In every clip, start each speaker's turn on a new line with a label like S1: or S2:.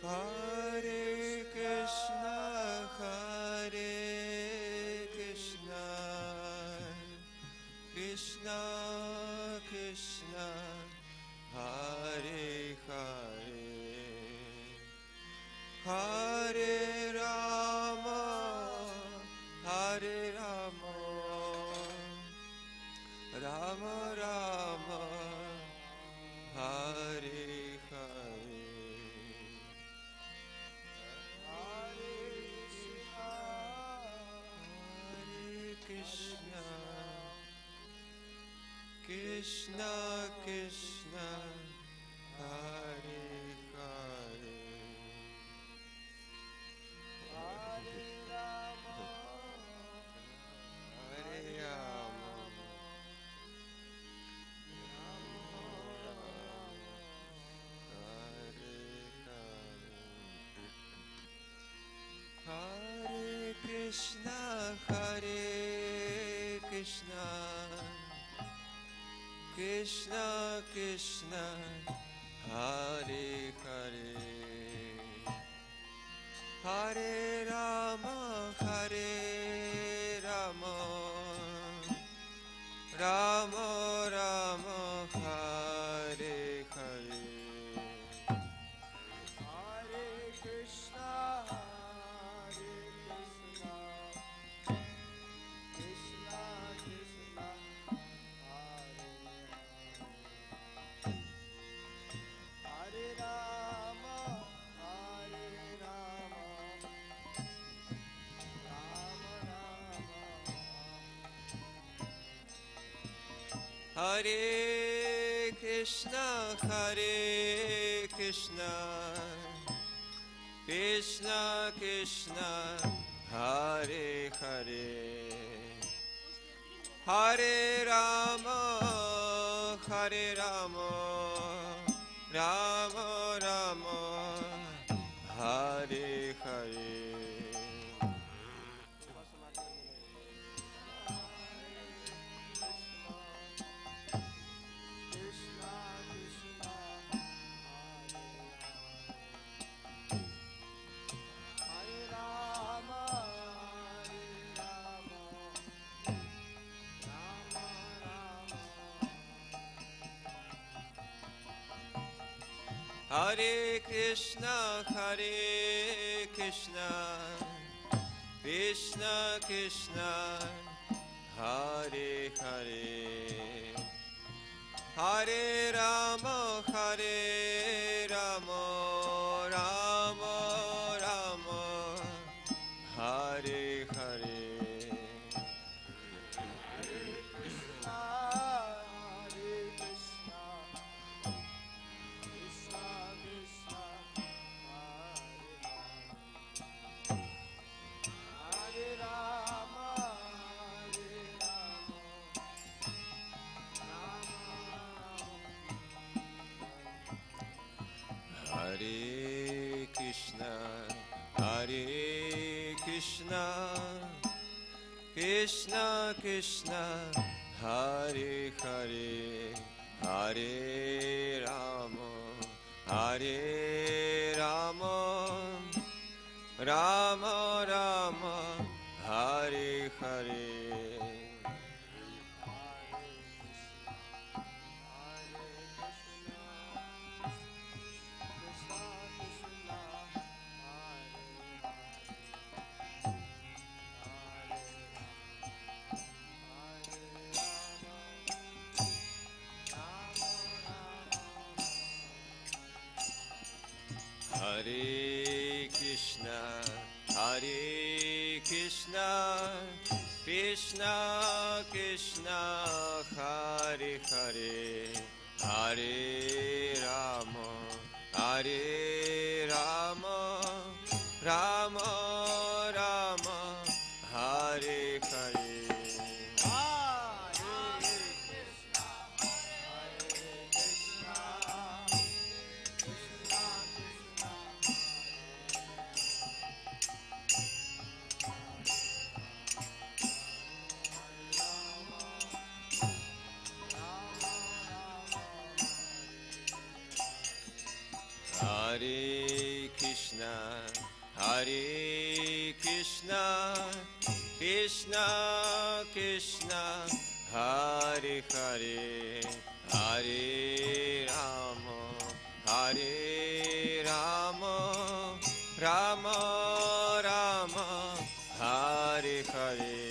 S1: Hare Krishna, Krishna Krishna, Hare Hare, Hare Rama, Hare Rama, Rama Rama, Hare Hare. Krishna Krishna, Hare Hare, Hare Rama, Hare Rama, Hare Krishna, Hare Krishna, Krishna Krishna, Hare Hare, Hare Rama, Hare Rama, Rama Rama, Hare Hare, Hare Krishna, Hare Krishna, Krishna Krishna, Hare Rama, Hare Rama, Rama Rama, Hare Krishna, Hare Krishna, Krishna Krishna, Hare Hare, Hare Rama, Hare Rama, Rama Rama, Hare Hare. Hare Krishna, Hare Krishna, Krishna Krishna, Hare Hare, Hare Rama, Hare Rama, Rama Rama, Hare Hare. Hare Krishna, Hare Krishna, Krishna Krishna, Hare Hare, Hare Rama, Hare Rama, Rama Rama, Hare Hare. Hare Krishna, Hare Krishna, Krishna Krishna, Hare Hare, Hare Rama, Hare Rama, Rama Rama, Hare Hare. Hare Krishna, Hare Krishna, Krishna Krishna, Hare Hare, Hare Rama, Hare Rama, Rama Rama, Hare Hare.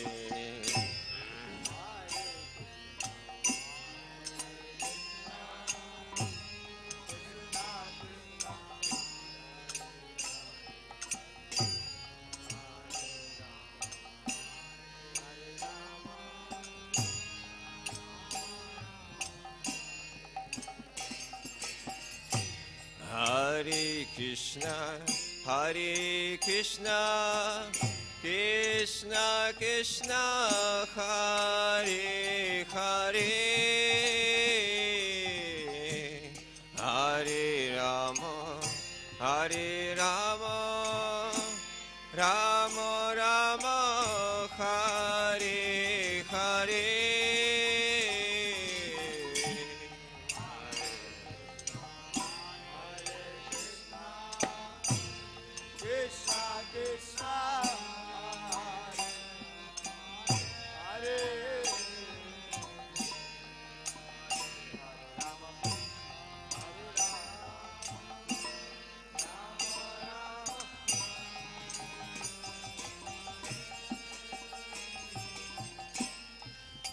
S1: Hare Krishna, Hare Krishna, Krishna Krishna, Hare Hare, Hare Rama, Hare Rama, Rama Rama, Hare Hare.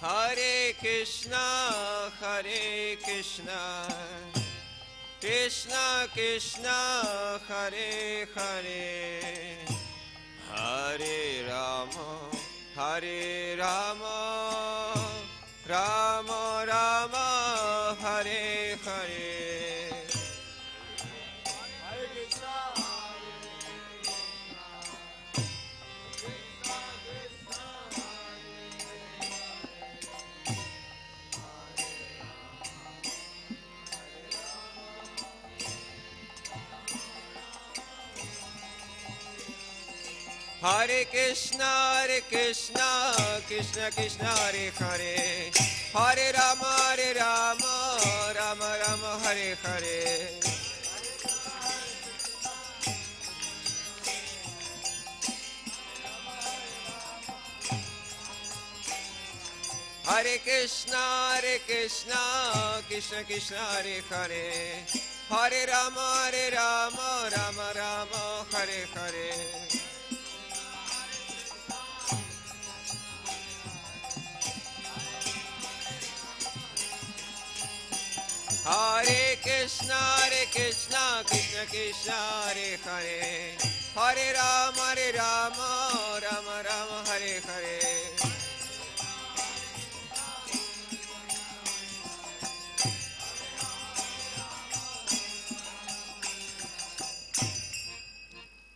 S1: Hare Krishna, Hare Krishna, Krishna Krishna, Hare Hare, Hare Rama, Hare Rama, Rama Rama, Hare Hare. Hare Krishna, Krishna Krishna, Hare Hare, Hare Rama, Rama Rama, Hare Hare. Hare Krishna, Krishna Krishna, Hare Hare, Hare Rama, Rama Rama, Hare Hare. Hare Krishna, Krishna Krishna, Hare Hare, Hare Rama, Rama Rama, Hare Hare.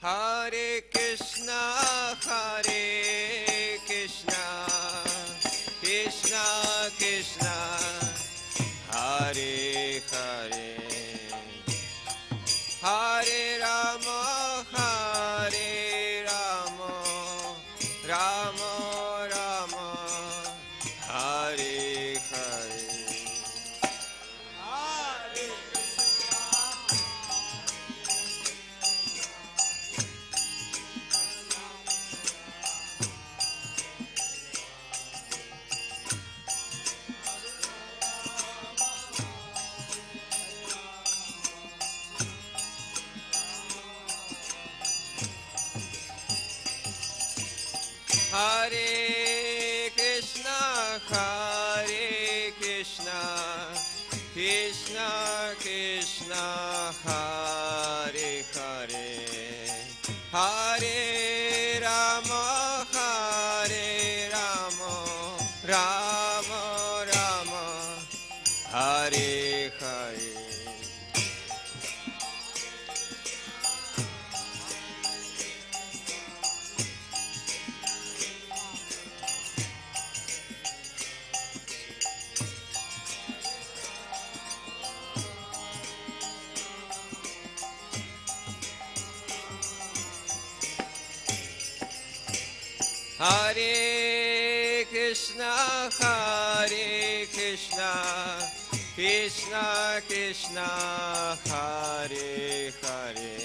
S1: Hare Krishna, Krishna Krishna, Hare Hare, Hare Rama, Rama Rama, Hare Hare. Hare Krishna, Krishna Krishna, Hare Hare, Hare Rama, Rama Rama, Hare Hare. Hare Krishna, Krishna Krishna, Hare Hare,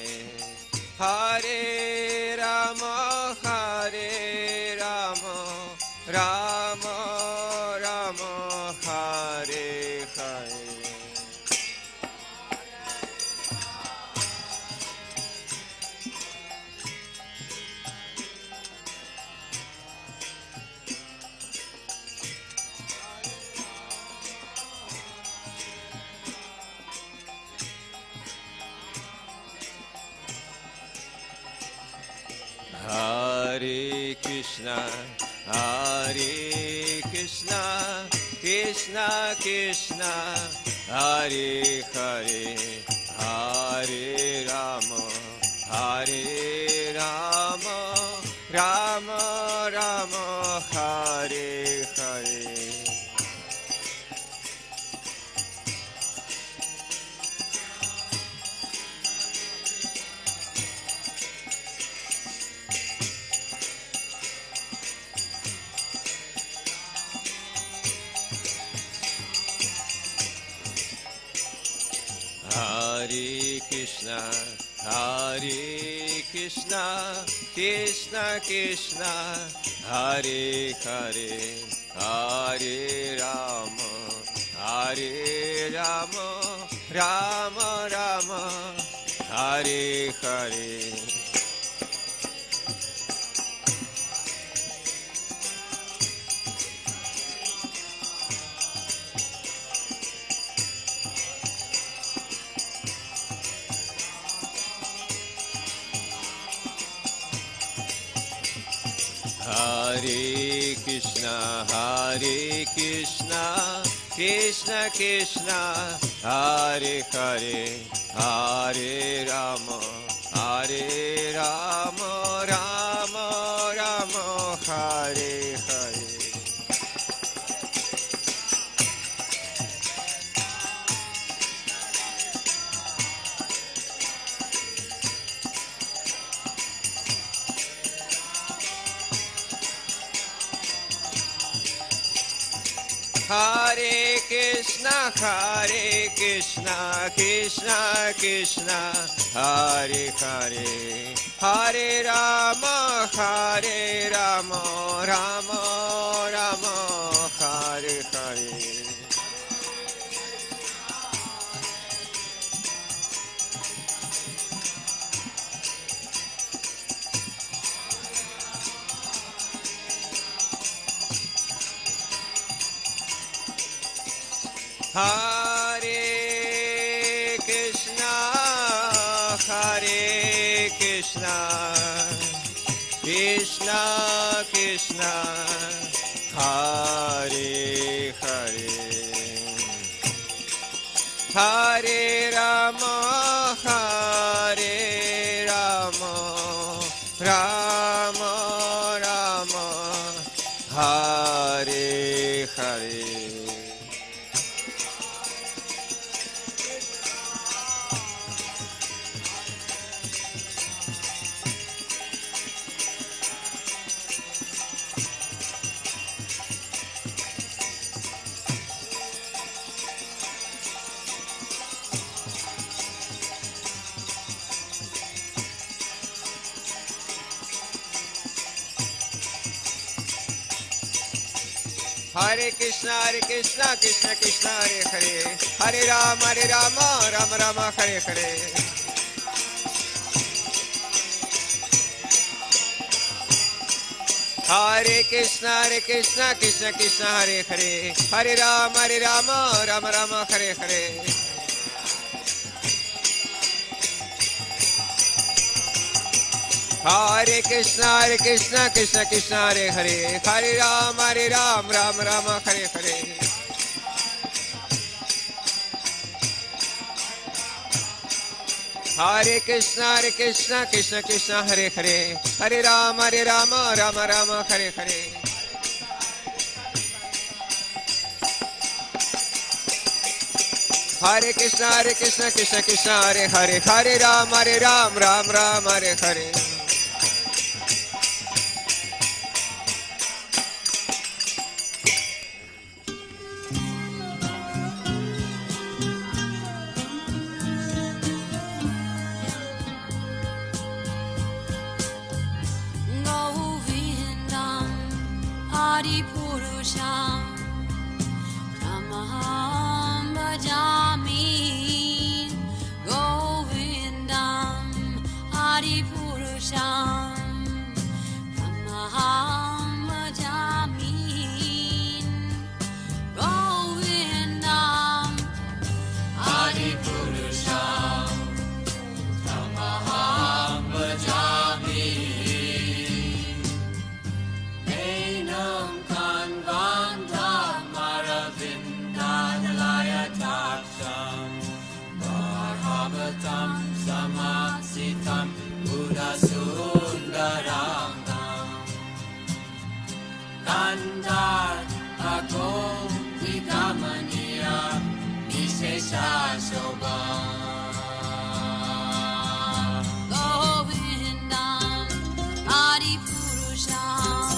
S1: Hare Rama, Hare Rama, Rama Rama, Hare Hare. Hare Krishna, Hare Krishna, Krishna Krishna, Hare Hare, Hare Rama, Hare Rama, Rama Rama, Hare Hare. Hare Krishna, Hare Krishna, Krishna Krishna, Hare Hare, Hare Rama, Hare Rama, Rama Rama, Hare Hare. Hare Krishna, Hare Krishna, Krishna Krishna, Hare Hare, Hare Rama, Hare Rama, Rama Rama, Hare Hare. Hare Krishna, Hare Krishna, Krishna Krishna, Hare Hare, Hare Rama, Hare Rama, Rama Rama, Hare Hare. Hare Krishna, Hare Krishna, Krishna Krishna, Hare Hare, Hare Rama, Hare Rama, Rama Rama, Hare Hare. Hare Krishna, Krishna Krishna, Hare Hare, Hare Rama, Rama Rama, Hare Hare. Hare Krishna, Krishna Krishna, Hare Hare, Hare Rama, Rama Rama, Hare Hare. Hare Krishna, Krishna Hare Hare, Hare Ram, Rama Rama, Hare Hare. Hare Krishna, Krishna Hare Hare, Hare Rama, Rama Rama, Hare Hare. Hare Krishna, Krishna Hare Hare, Hare Ram, Rama Hare Hare.
S2: Adipurusham Tamaham Bhajami Govindam Adipurusham Tamaham Bhajami Govindam Adipurusham Tamaham Bhajami Enam Kanvandam Maravindadalaya Taksham Bhagavatam Samasitam Buddhasundarangam Nandar Agom Vigamaniya Vishesha Shobham Govindam Adipurusham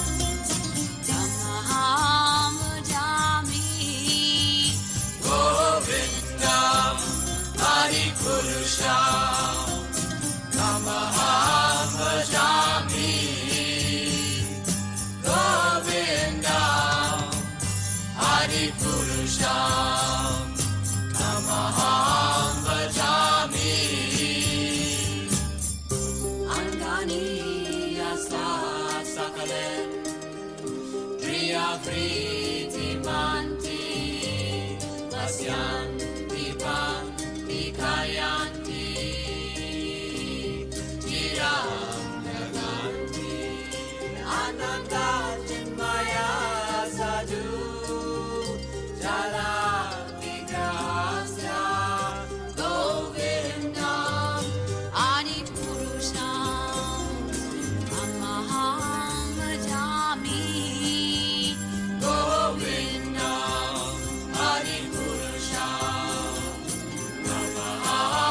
S2: Tamaham Bhajami Govindam Adipurusham Tamaham Bhajami Govindam Adipurusham Tamaham Bhajami Angani Yasa Sakalen Priya Priti Manti Lasyan Dipan Dikayanti Jiram Naganti Ananda Chinmaya Sadhu Jala Vigrahasya Govindam Adipurusham Tamaham Bhajami Govindam Adipurusham Tamaham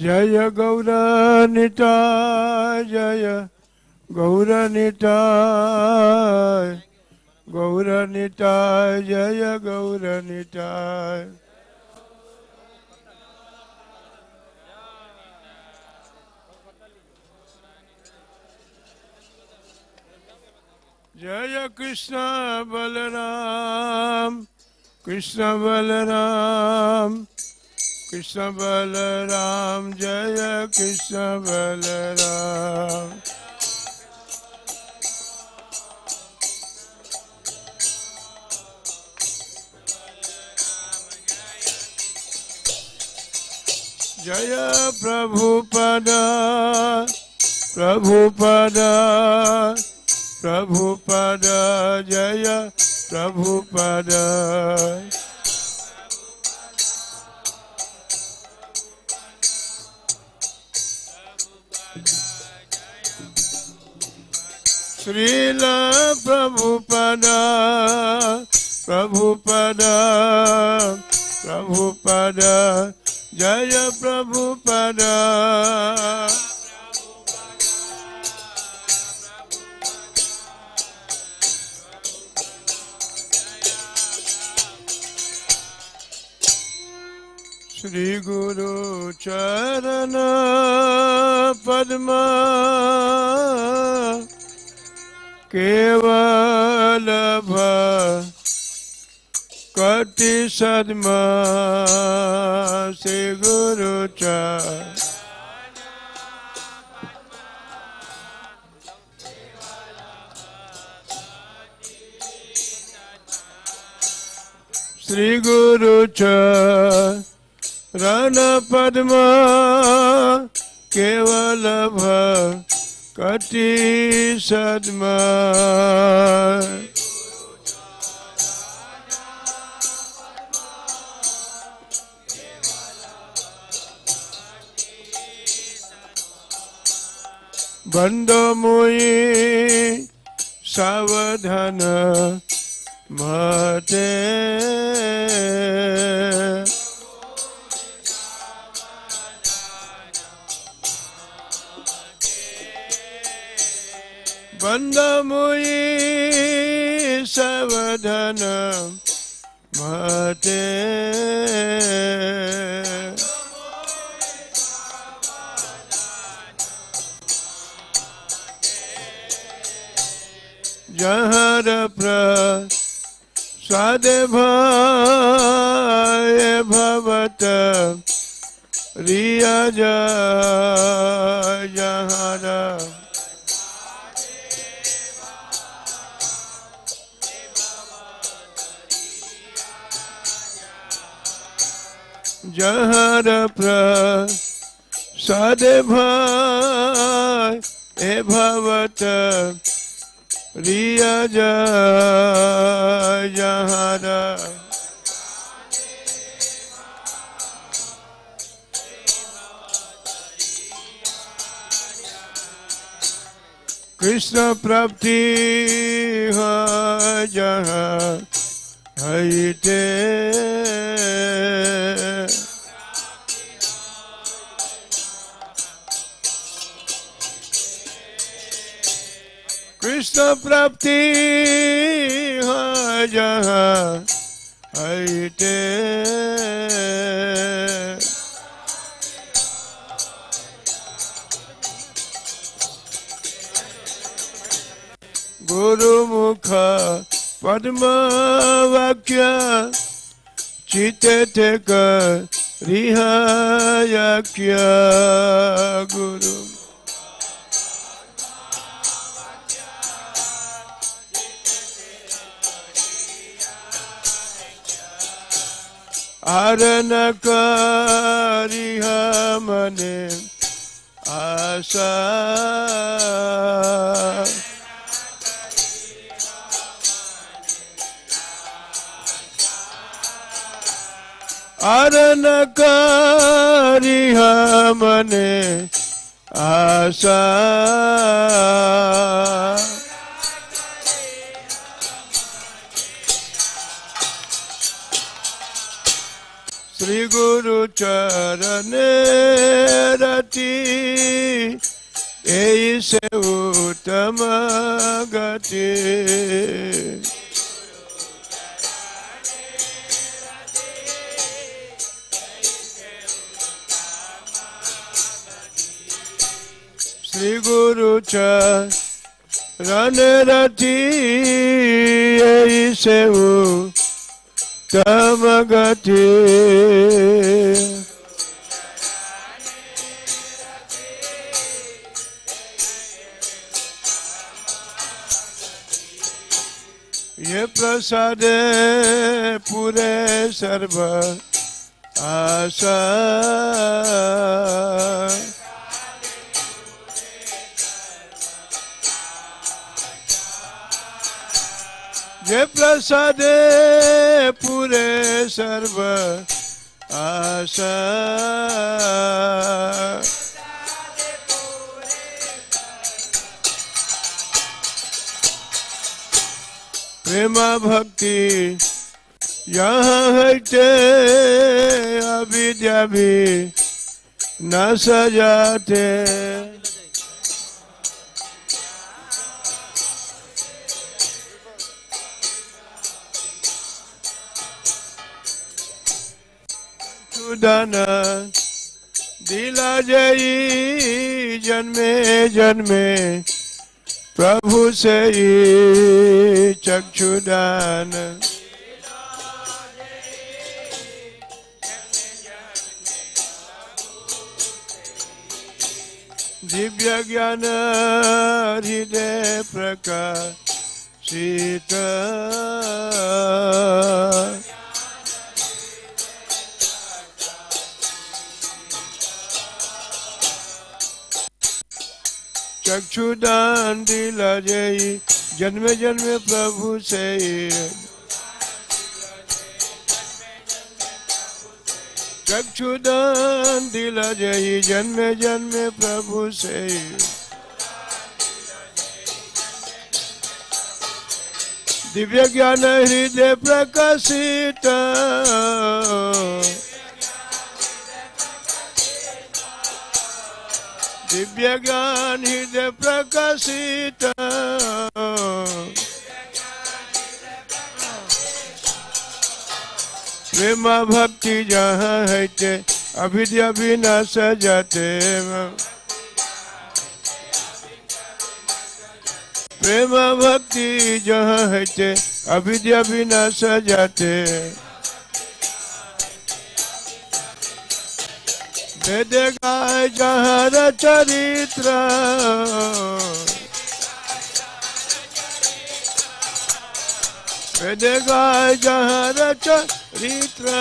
S3: जय गौरनिताय जय गौरनिताय गौरनिताय जय गौरनिताय जय कृष्ण बलराम कृष्ण बलराम कृष्ण बलराम जय कृष्ण बलराम जय प्रभुपदा प्रभुपदा प्रभुपदा जय प्रभुपदा श्रील प्रभुपदा प्रभुपदा प्रभुपदा जय प्रभुपदा श्री गुरु चरण पद्मा केवल भक्ति सद्मा श्री गुरु चरण श्री गुरु चरण पद्मा केवल भक्ति सद्मा बंदो मुई सावधान मते बंदो मुई सावधान मते जहर प्रसाद भय भवत रिया जहर जहर प्रसाद भय भवत रिया जहर कृष्ण प्राप्ति जहाँ हईते कृष्ण प्राप्ति जहाँ हईते गुरुमुख पद्म वाक्य चित्ते रिहायाख्य गुरु आरन करिह मने आशा आरन करिह मने आशा श्री गुरु चरणे गति ऐसे उत्तम गति श्री गुरु चरण रति ऐसे उत्तम गति ये प्रसाद पूरे सर्व आशा ये प्रसाद पूरे सर्व आशा प्रेम भक्ति यहाँ है अविद्या भी न सजाते दान दिला जई जन्मे जन्मे प्रभु से चक्षुदान दिव्य ज्ञान हृदय प्रकाशित चक्षुदान दिला जय जन्मे जन्मे प्रभु से चक्षुदान दिला जय जन्मे जन्मे प्रभु से दिव्य ज्ञान हृदय प्रकाशित दिव्य ज्ञान हृदय प्रकाशित प्रेम भक्ति जहाँ है अविद्या भी न सजाते प्रेम भक्ति जहाँ है अविद्या भी न सजाते वेद गाय जहाँ चरित्र वेद गाय जहाँ चरित्र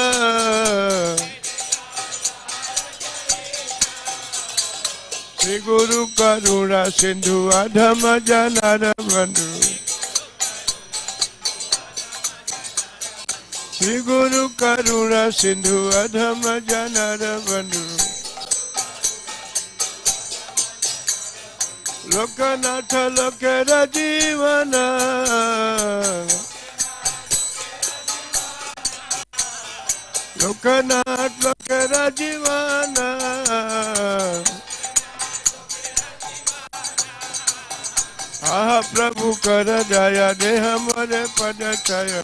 S3: श्री गुरु करुणा सिंधु अधम जनार बंधु श्री गुरु करुणा सिंधु अधम जनार बंधु लोकनाथ लोकेर जीवन लोकनाथ लोकेर जीवन आह प्रभु कर दया दे हमारे पद छाया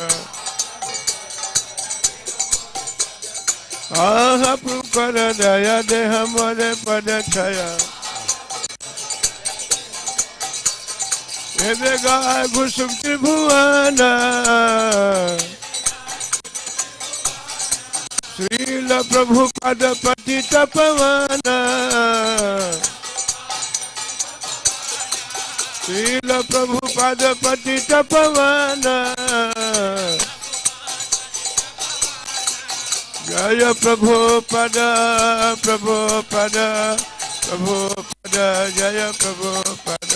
S3: आह प्रभु कर दया दे हमारे पद छाया गाय घुसुम त्रिभुवना श्रील प्रभु पद पति तपवाना श्रील प्रभु पद पति तपवाना जय प्रभु पद प्रभु पद प्रभु पद जय प्रभु पद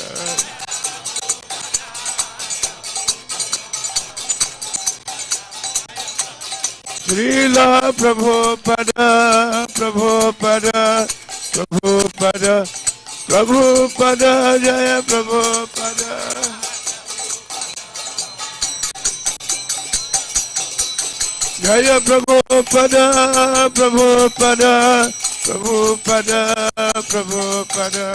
S3: श्रीला प्रभु पद प्रभु पद प्रभु पद प्रभु पद जय प्रभु पद जय प्रभु पद प्रभु पद Prabhupada, Prabhupada.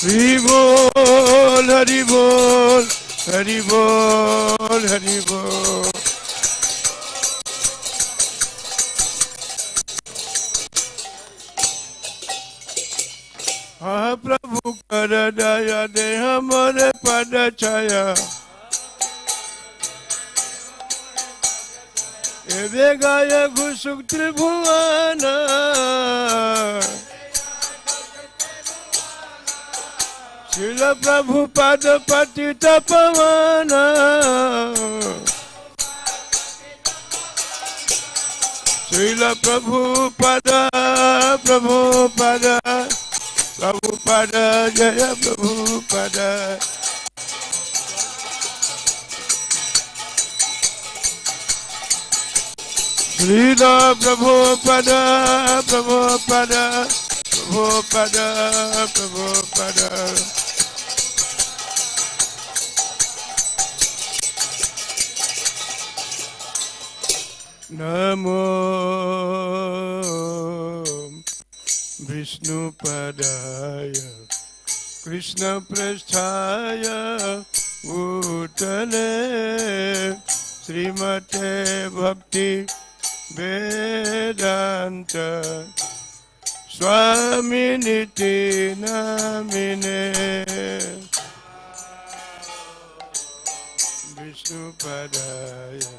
S3: Hari Bol, Hari Bol, Hari Bol, Hari Bol. Ah Prabhu kara daya de hamare pada chaya. Eve gaya ghusuk tribhuvana. Srila Prabhupada patita pavana. Srila Prabhupada, Prabhupada, Prabhupada, Jaya Prabhupada. Srila Prabhupada, Prabhupada, Prabhupada, Prabhupada. Namo Vishnu Padaya Krishna Prasthaya Bhutale Srimate Bhakti Vedanta Swaminiti Namine Vishnu Padaya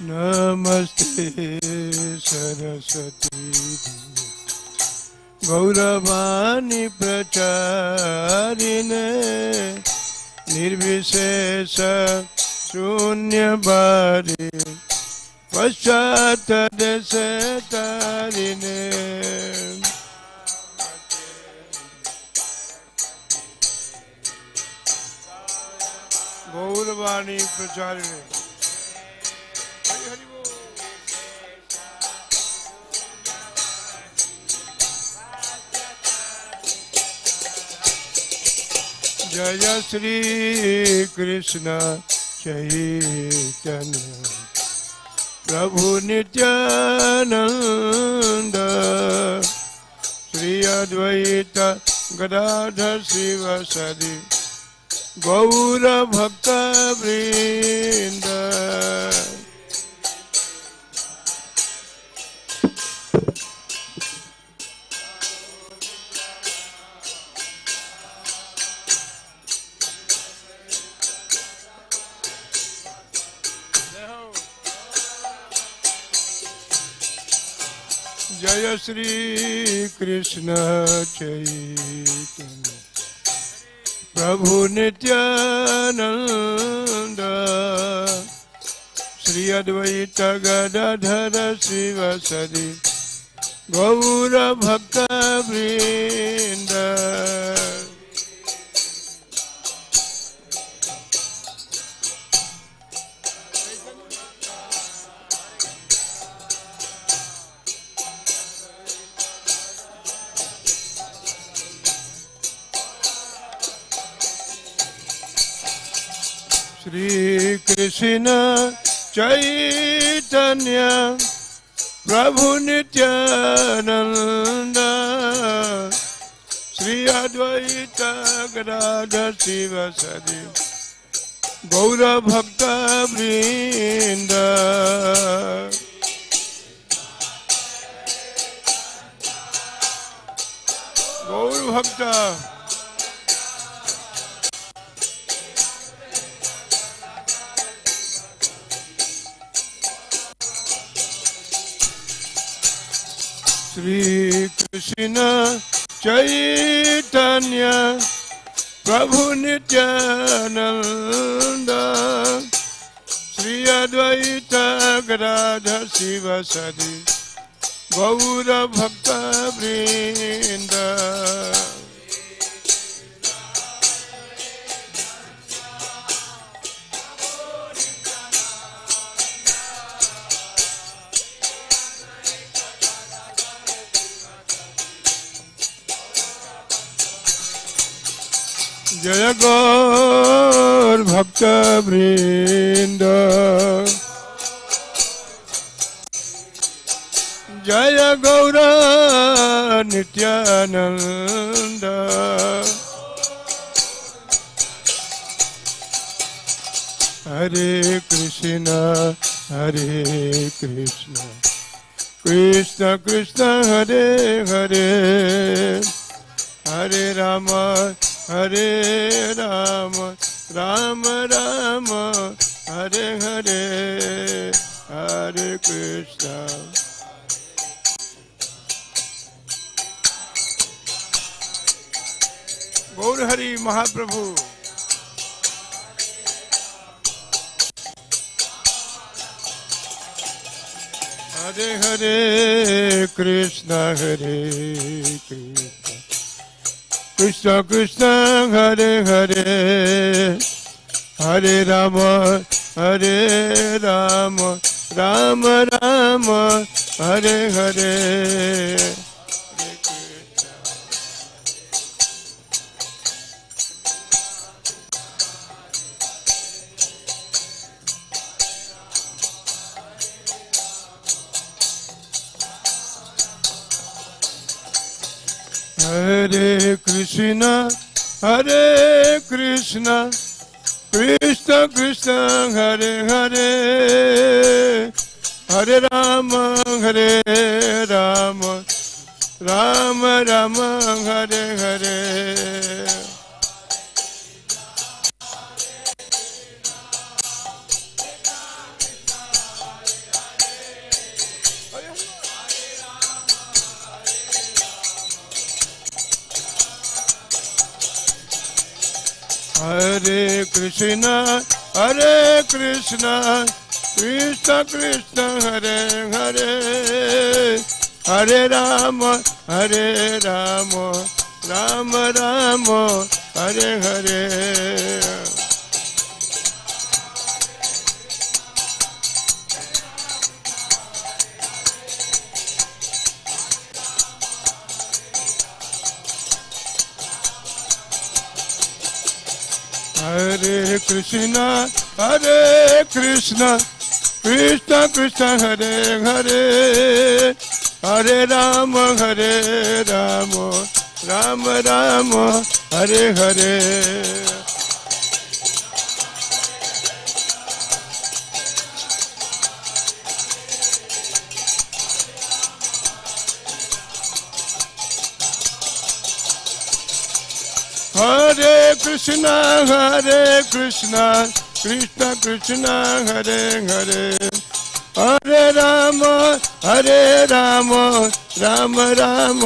S3: Namaste Saraswati Gauravani Pracharine Nirvishesha Shunyabari Paschata Desetarine Gauravani Pracharine Jaya Shri Krishna Chaitanya Prabhu Nityananda Shri Advaita Gadadhar Sivasadi Gaura Bhakta Vrinda Jaya Shri Krishna Chaitanya Prabhu Nityananda Shri Advaita Gadadhara Sivasadi Gaura Bhakta Vrinda Shri Krishna Chaitanya Prabhu Nityananda Shri Advaita Gadadhar Sivasadi Gaura Bhakta Vrinda Gaura Bhakta Shri Krishna Chaitanya Prabhu Nityananda Shri Advaita Gadadhar Sivasadi Gaura Bhakta Vrinda जय गौर भक्त वृंद जय गौर नित्यानंद हरे कृष्ण कृष्ण कृष्ण हरे हरे हरे राम राम राम हरे हरे हरे कृष्ण गौर हरि महाप्रभु हरे हरे कृष्ण कृष्ण कृष्ण हरे हरे हरे राम राम राम हरे हरे हरे कृष्ण कृष्ण कृष्ण हरे हरे हरे राम राम राम हरे हरे हरे कृष्ण कृष्ण कृष्ण हरे हरे हरे राम राम राम हरे हरे हरे कृष्ण कृष्ण कृष्ण हरे हरे हरे राम राम राम हरे हरे हरे कृष्ण कृष्ण कृष्ण हरे हरे हरे राम राम राम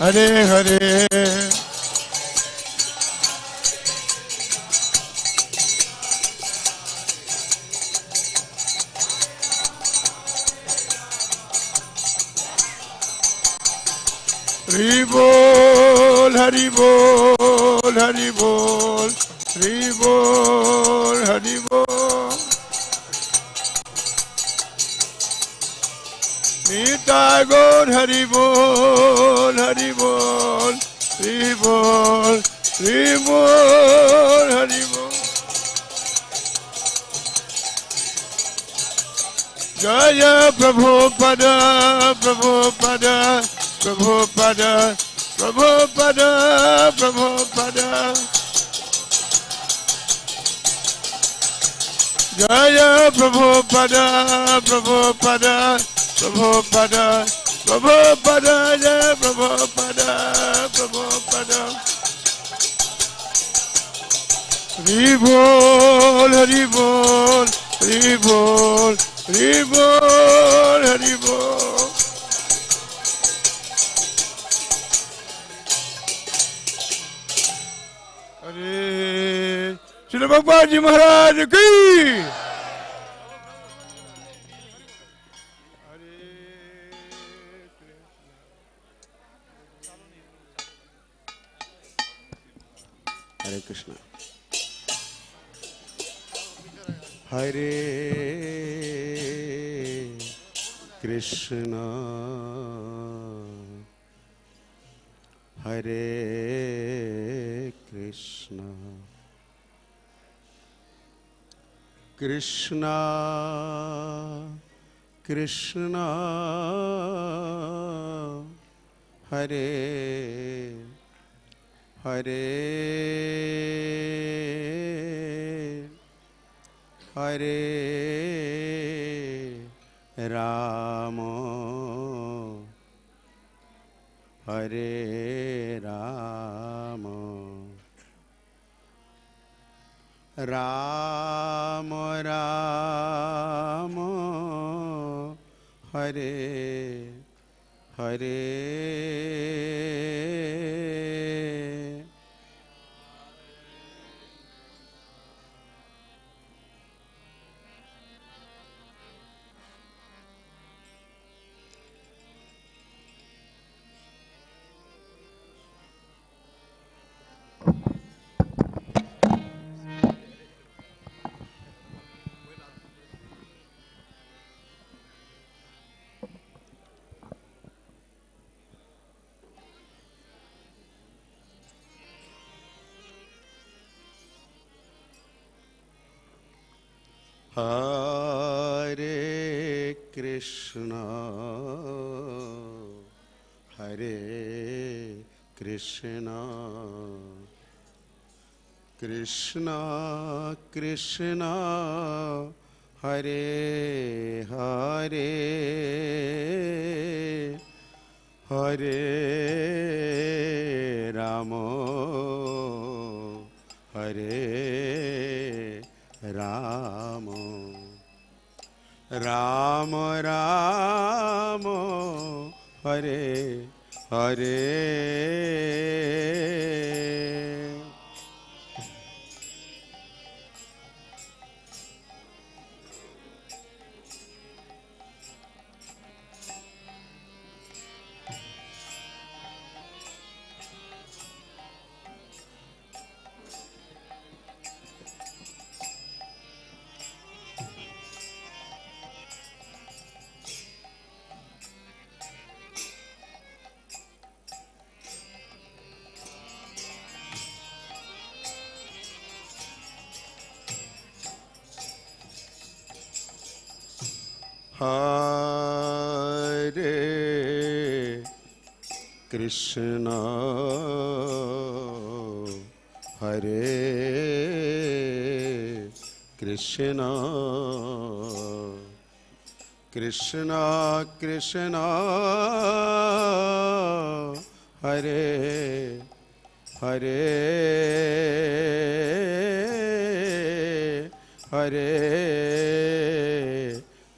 S3: हरे हरे हरि बोल हरि बोल हरि बोल हरि बोल हरि बोल निताय गौर हरि बोल हरि बोल हरि बोल हरि बोल हरि बोल जय प्रभुपद प्रभुपद प्रभुपद प्रभुपद प्रभुपद जय प्रभुपद प्रभुपद प्रभुपद प्रभुपद जय प्रभुपद प्रभुपद हरि बोल हरि बोल हरि बोल हरि बोल हरि बोल श्री भगवान जी महाराज की
S4: हरे कृष्णा हरे कृष्णा हरे Krishna Krishna Krishna Hare Hare Hare Rama Hare Rama Rama Rama Hare Hare Hare Krishna Hare Krishna Krishna Krishna Hare Hare Hare Rama Hare Rama Rama Rama Hare Hare Hare Krishna Hare Krishna Krishna Krishna Hare Hare Hare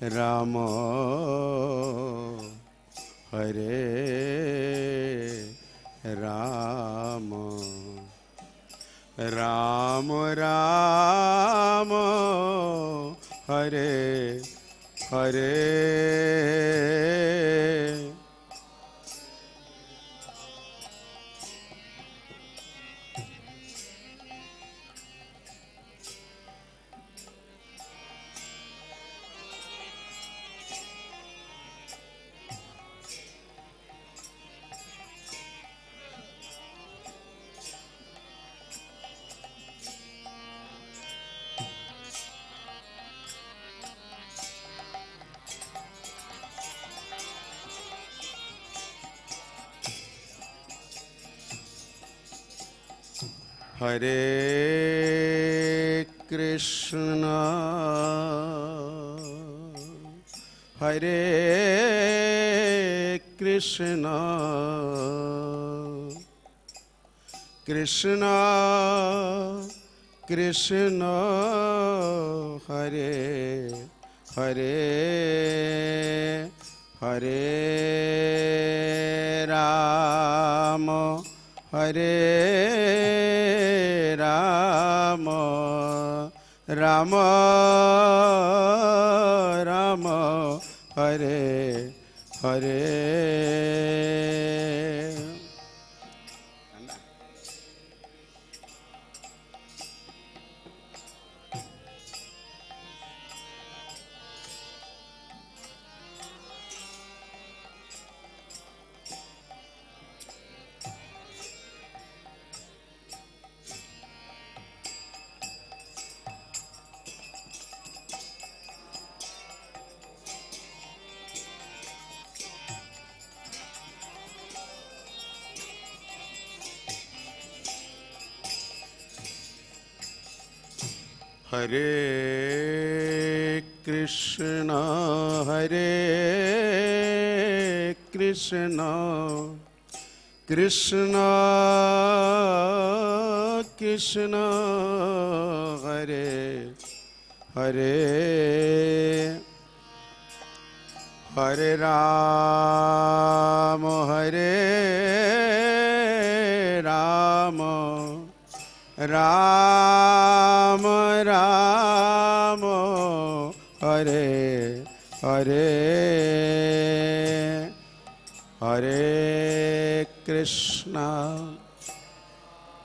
S4: Rama Hare Rama Rama Rama Hare Hare Hare Krishna Hare Krishna Krishna Krishna Hare Hare Hare Rama Hare Rama Rama Rama Hare Hare Hare Krishna, Krishna Krishna, Hare Hare, Hare Rama, Rama Rama, Hare Hare, Hare Krishna,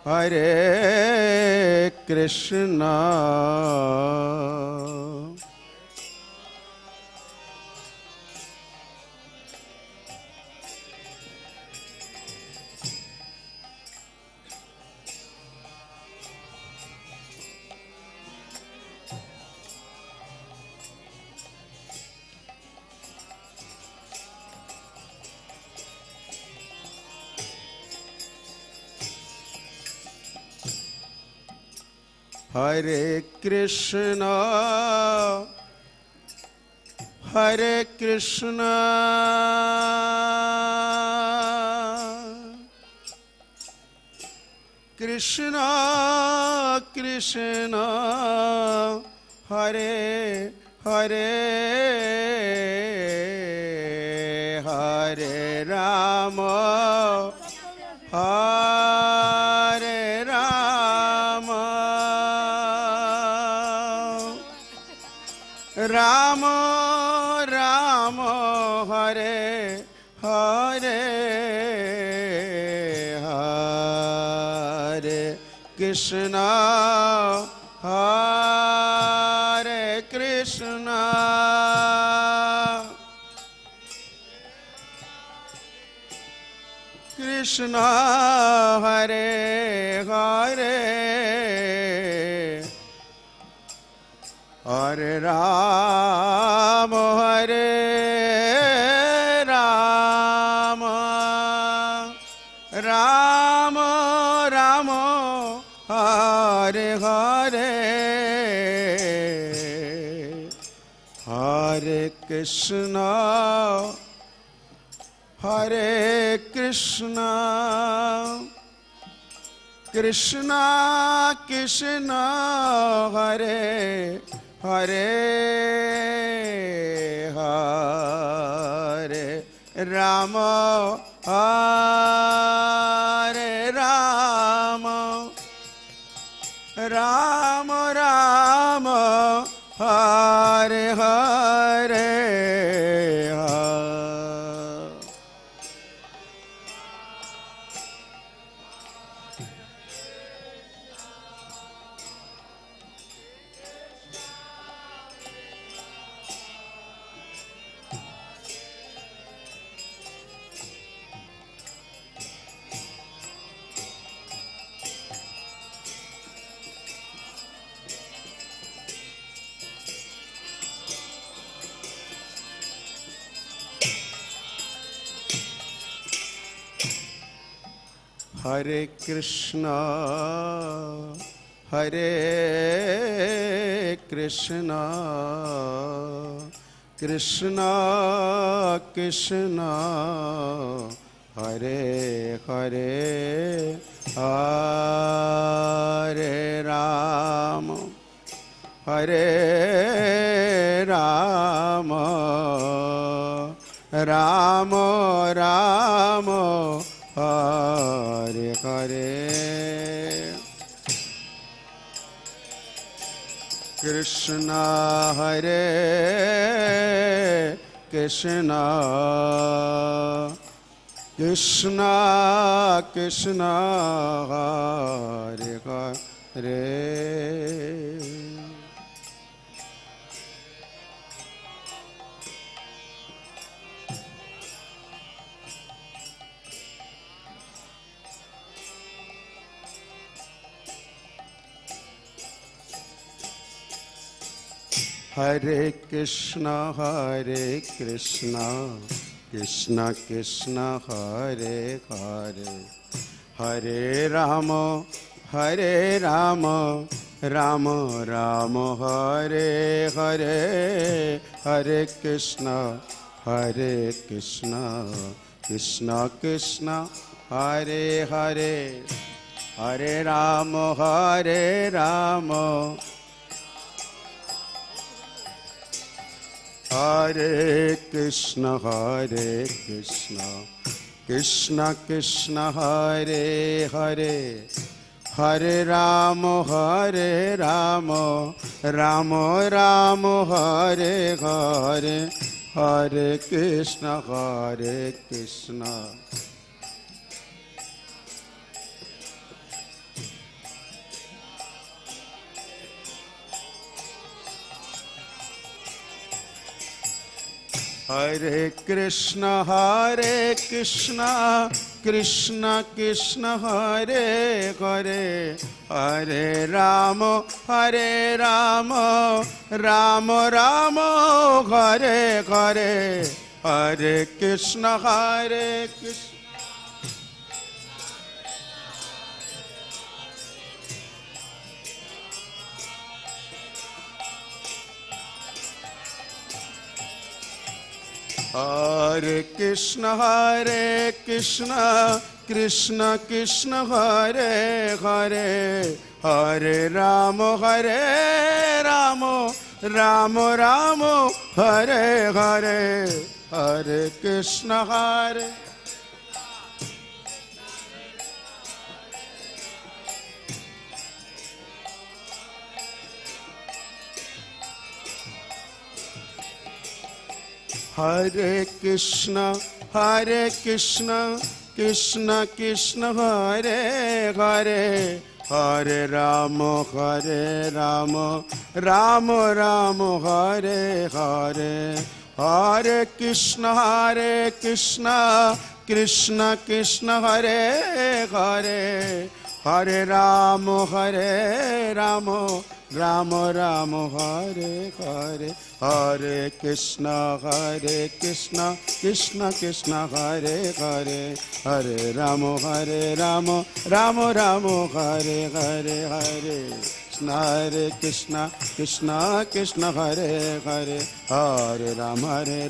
S4: Hare Krishna. Hare Krishna, Hare Krishna, Krishna Krishna, Hare Hare, Hare Rama, Hare Rama, Rama Rama, Hare Hare, Hare Krishna, Hare Krishna, Krishna Hare Hare, Hare Rama, Hare Rama, Rama Rama, Hare Hare, Hare Krishna, Hare Krishna, Krishna Krishna, Hare Hare, Hare Rama, Hare Rama, Rama Rama, Hare Hare, Hare Krishna, Hare Krishna, Krishna Krishna, Hare Hare, Hare Rama, Hare Rama, Rama Rama, Hare Hare, Krishna Hare Krishna, Krishna Krishna, Hare Hare. Hare Krishna, Hare Krishna, Krishna Krishna, Hare Hare, Hare Rama, हरे राम राम राम हरे हरे हरे कृष्ण कृष्ण कृष्ण हरे हरे हरे राम हरे कृष्ण कृष्ण कृष्ण हरे हरे हरे राम राम राम हरे हरे हरे कृष्ण हरे कृष्ण कृष्ण कृष्ण हरे हरे हरे राम राम राम हरे हरे हरे कृष्ण हरे कृष्ण कृष्ण कृष्ण हरे हरे हरे राम राम राम हरे हरे हरे कृष्ण हरे कृष्ण कृष्ण कृष्ण हरे हरे हरे राम राम राम हरे हरे हरे कृष्ण कृष्ण कृष्ण हरे हरे हरे राम राम राम हरे हरे हरे कृष्ण कृष्ण कृष्ण हरे हरे हरे राम राम राम हरे हरे हरे कृष्ण कृष्ण कृष्ण हरे हरे हरे राम हरे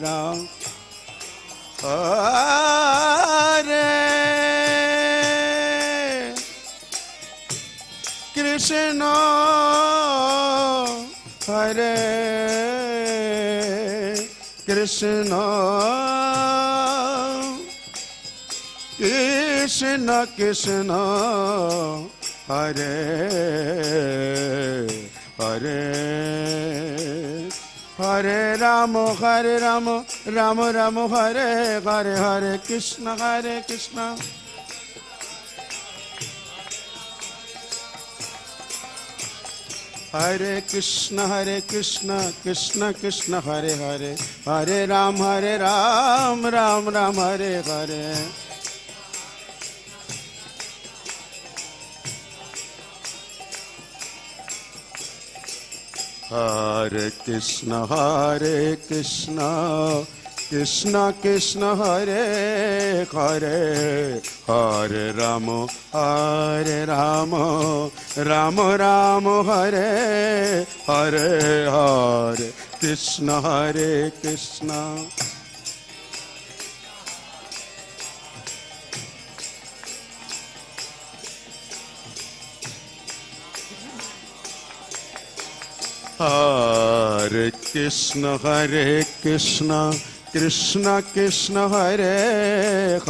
S4: कृष्ण हरे कृष्ण कृष्ण कृष्ण हरे हरे हरे राम राम राम हरे हरे हरे कृष्ण हरे कृष्ण कृष्ण कृष्ण हरे हरे हरे राम राम राम हरे हरे हरे कृष्ण कृष्ण कृष्ण हरे हरे हरे राम राम राम हरे हरे हरे कृष्ण हरे कृष्ण कृष्ण कृष्ण हरे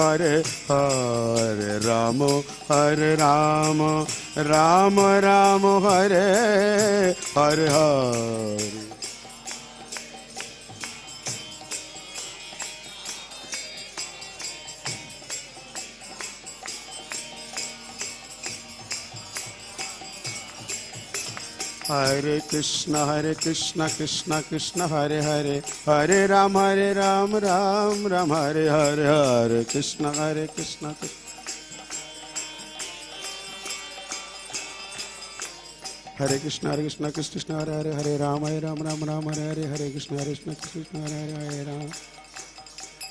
S4: हरे हरे राम राम राम हरे हरे हरे हरे कृष्ण कृष्ण कृष्ण हरे हरे हरे राम राम राम हरे हरे हरे कृष्ण हरे कृष्ण कृष्ण कृष्ण हरे हरे हरे राम राम राम हरे हरे हरे कृष्ण कृष्ण हरे हरे राम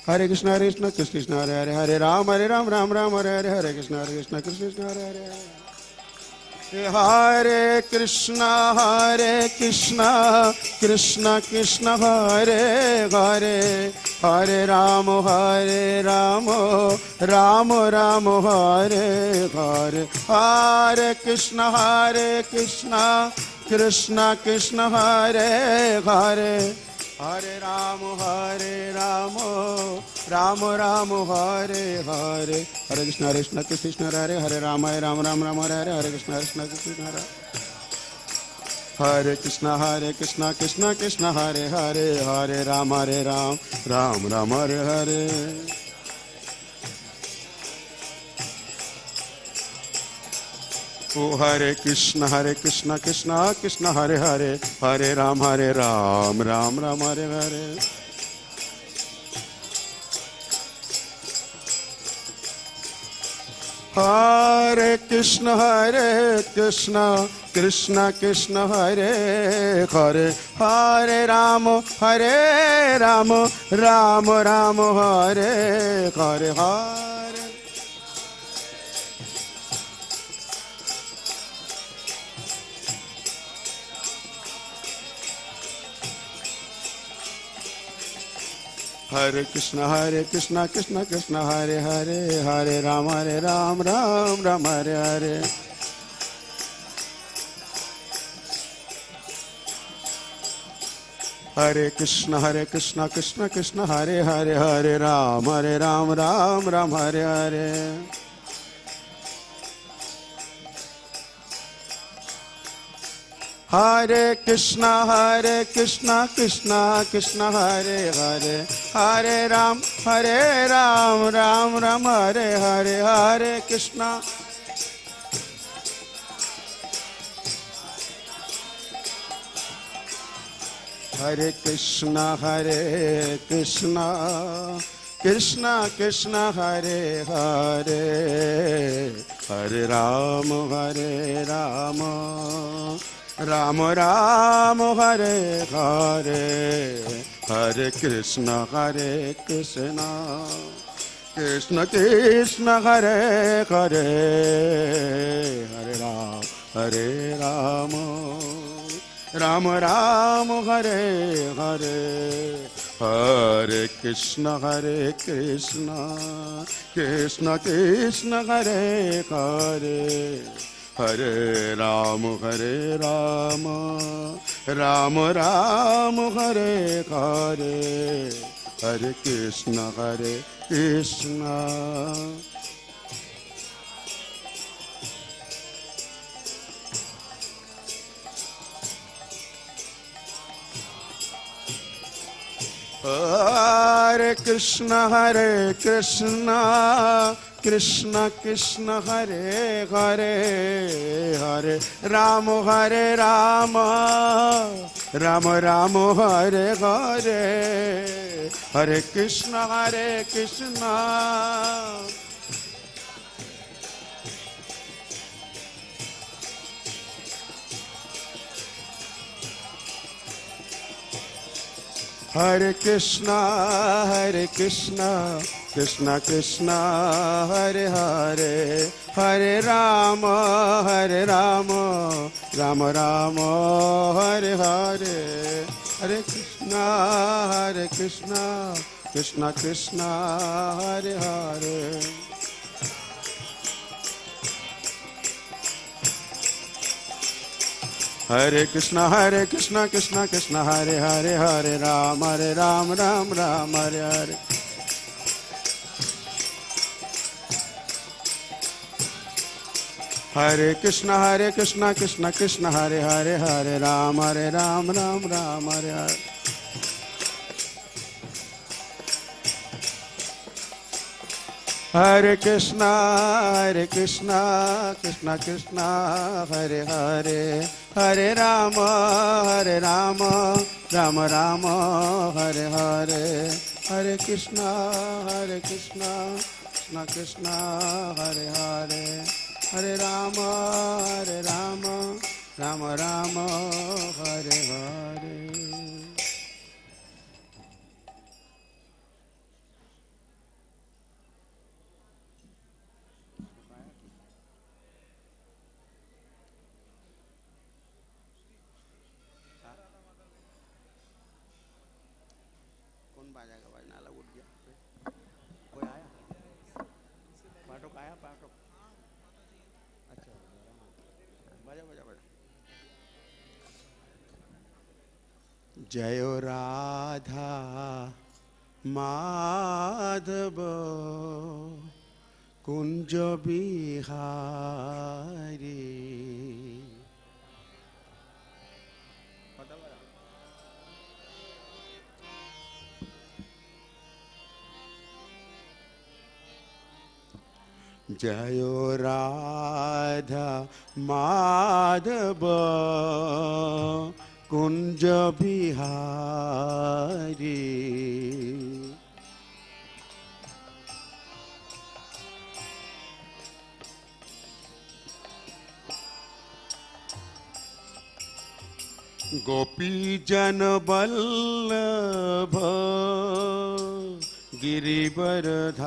S4: हरे Krishna Krishna Hare Hare Hare Ram Ram Ram Hare Hare Hare Krishna Krishna Hare Hare Hare Krishna, Krishna Krishna, Hare Hare, Hare Rama, Rama Rama, Hare Hare, Hare Krishna, Krishna Krishna, Hare Hare, Hare Rama, Rama Rama, Hare Hare, Hare Krishna, Krishna Hare Hare, Rama Rama Rama, Hare Hare, Hare Krishna, Krishna Hare Hare Krishna, Krishna Hare Hare, Hare Rama, Rama Rama, Hare Hare. Oh, Hare Krishna, Krishna Krishna Hare Hare, Hare Rama, Rama Rama, Hare Hare. Hare Krishna, Krishna Krishna Hare Hare, Hare Rama, Rama Rama, Hare Hare, Hare. Hare Krishna, Krishna Hare Hare, Hare Rama, Rama Rama, Hare Hare. Hare Krishna, Krishna Hare Hare, Hare Rama, Rama Rama, Hare Hare. Hare Krishna, Krishna Krishna Hare Hare, Hare Ram, Ram Rama, Hare Hare, Hare Krishna. Hare Krishna, Krishna Krishna Hare Hare, Hare Ram, Ram Ram, Hare Hare, Hare Krishna, Krishna Krishna Hare Hare, Hare Ram, Ram Ram, Hare Hare, Hare Krishna, Krishna Krishna Hare Hare, Hare Ram, Ram Ram, Hare Hare, Hare Krishna, Krishna. Hare Krishna, Krishna Krishna Hare Hare, Hare Rama, Rama Rama, Hare Hare, Hare Krishna, Krishna. Hare Krishna, Krishna Krishna Hare Hare, Hare Rama, Rama Rama, Hare Hare, Hare Krishna, Krishna Krishna Hare Hare. Hare Krishna, Krishna Krishna Hare Hare, Hare Rama, Rama Rama, Hare Hare. Hare Krishna, Krishna Krishna Hare Hare, Hare Rama, Rama Rama, Hare Hare. Hare Krishna, Krishna Krishna Hare Hare, Hare Rama, Rama Rama, Hare Hare, Hare Krishna, Krishna Krishna Hare Hare, Hare Rama, Rama Rama, Hare Hare. जय राधा माधव कुंज बिहारी। जय राधा माधव कुंज बिहारी। गोपी जन वल्लभ गिरिवरधारी।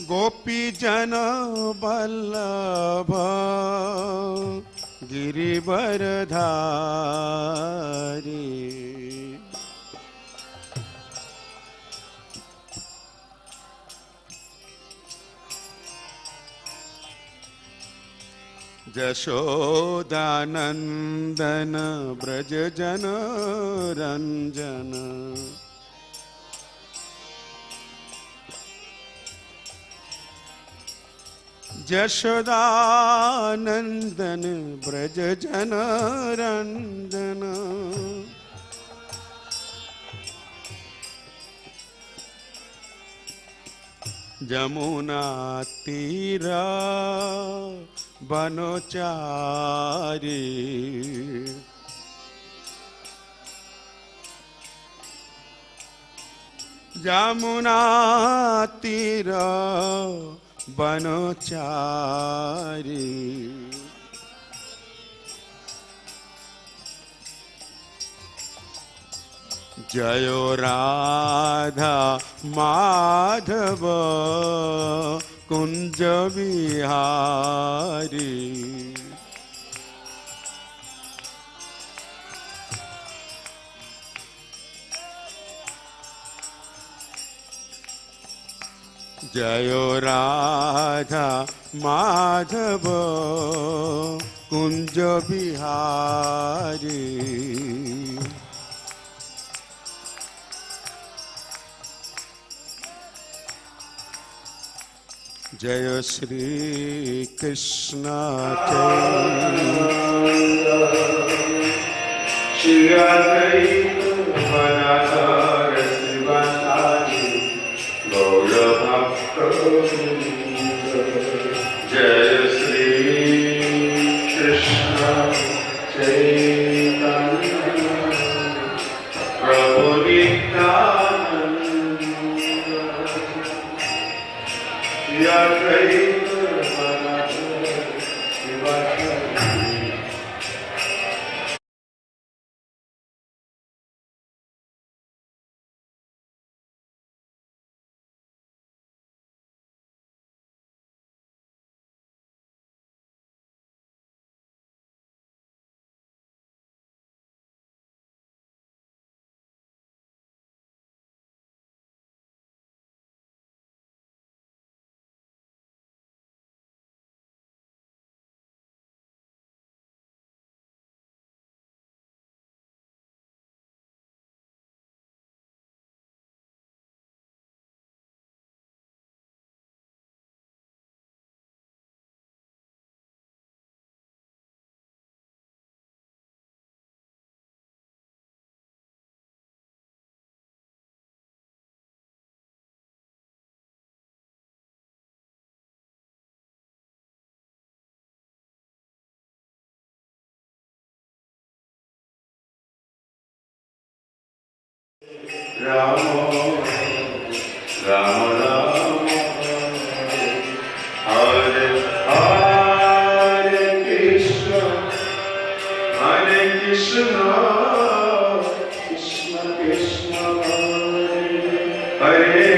S4: गोपी जन वल्लभ गिरिवरधारी। जशोदानंदन ब्रज जन रंजन। जशोदानंदन ब्रज जन रंजन। जमुना तीरा बनचारी। जमुना तीरा बनचारी। जय राधा माधव कुंज बिहारी। जय राधा माधव कुंज बिहारी। जय श्री कृष्ण जय श्री कृष्ण चैतन्य प्रभु नित्यानंद। राम राम राम हरे हरे कृष्ण कृष्ण कृष्ण हरे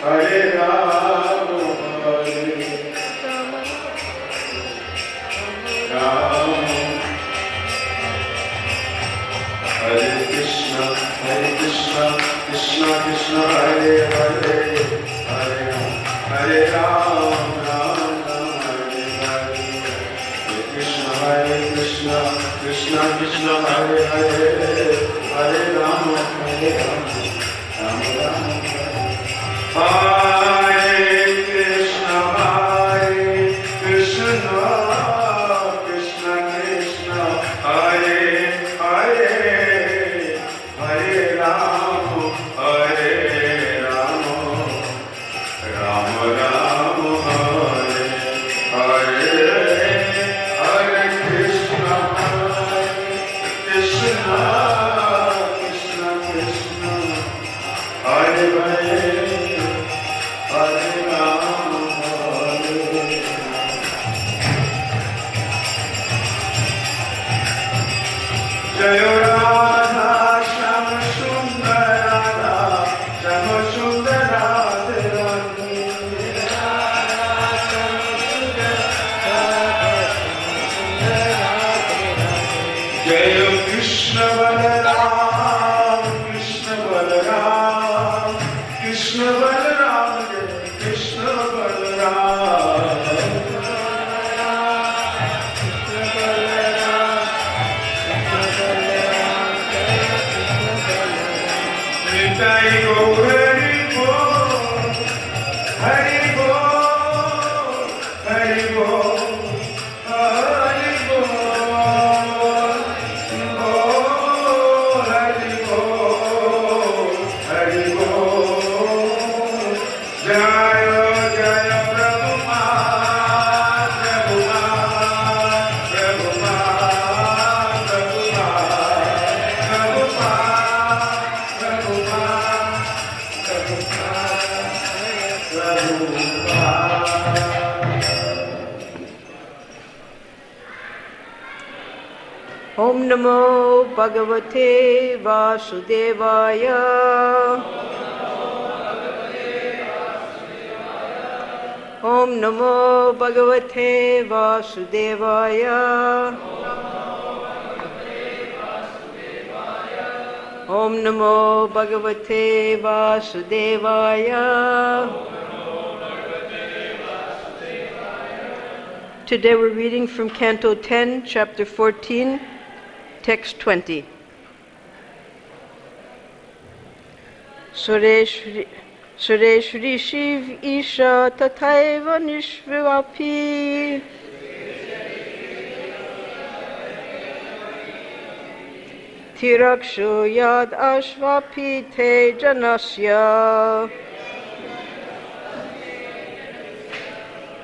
S4: हरे राम राम हरे Krishna Krishna Krishna Hare Hare Hare Ram Hare Ram Ram Ram Hare Hare Krishna Krishna Krishna Hare Hare Hare Ram Hare Ram Ram Ram Hare Krishna Krishna Krishna Hare Hare Hare Ram Hare Ram Ram Ram Hare Hare Hare Krishna Krishna Krishna Hare Hare Hare Ram Hare Jaya Radha Shama Sundar Radha Shama Sundar Radhe Radhe Jaya Krishna Balaram Krishna Balaram Krishna Balaram Jaya Krishna Balaram Nitai Gaur Hari Bol Hari Bol Hari Bol Hari Bol Hari Bol Jaya Jaya Prabhupada Prabhupada
S5: Om Namo Bhagavate Vasudevaya. Om Namo Bhagavate Vasudevaya. Om Namo Bhagavate Vasudevaya. Today we're reading from Canto 10, Chapter 14, Text 20. Suresh Rishiv Isha Tathaiva Nishvivapi Tirakshu Yad Ashvapi Te Janasya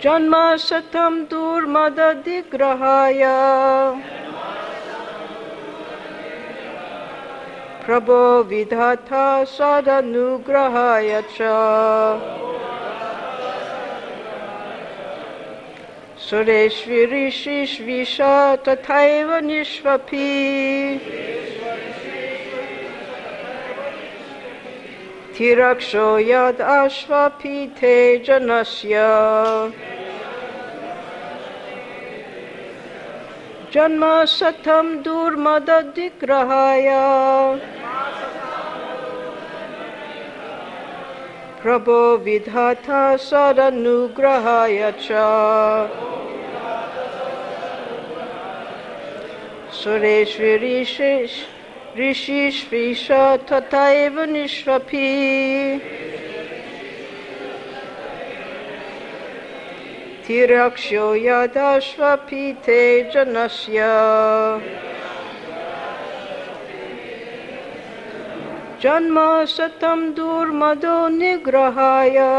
S5: Janma Satam Durmada Digrahaya Prabho Vidhata Sadanugrahaya Cha Sureshvirishishvisha Tathaiva Nishvapi Tiraksho Yad Ashvapi Te Janasya Janma Satam Durmada Digrahaya Prabho Vidhata Sadanugrahaya Cha Sureshvirishishvisha Tathaiva Nishvapi Tiraksho Yadashvapi Te Janasya Janma Satam Durmado Nigrahaya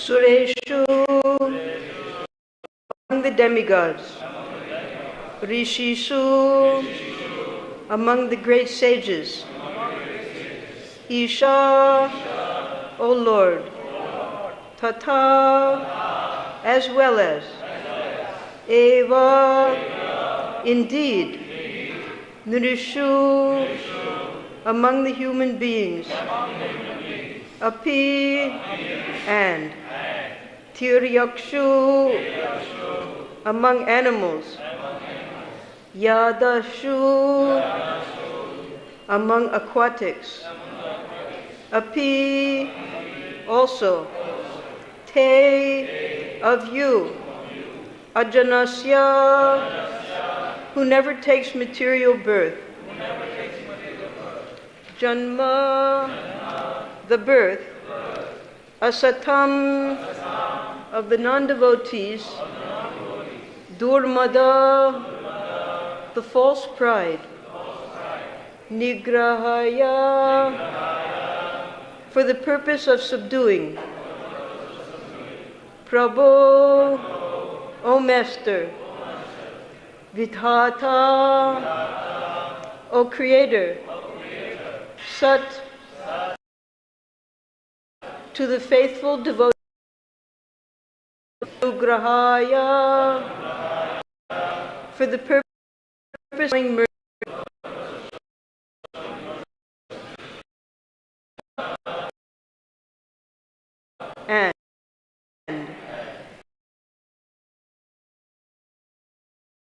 S5: Sureshu, among the demigods. Rishishu, among the great sages. Isha, O Lord. Tata, as well as. Eva, indeed. Nirishu, among the human beings. Api, and. Tiryakshu, among animals. Yadashu, among aquatics. Api, also. Te, of you. Ajanasya, who never takes material birth. Janma, the birth. Asatam, of the non-devotees. Durmada, the false pride. Nigrahaya, for the purpose of subduing. Prabhu, O Master. Vidhata, O Creator. Sat, to the faithful devotees. Nugrahaya, for the purpose of mercy. And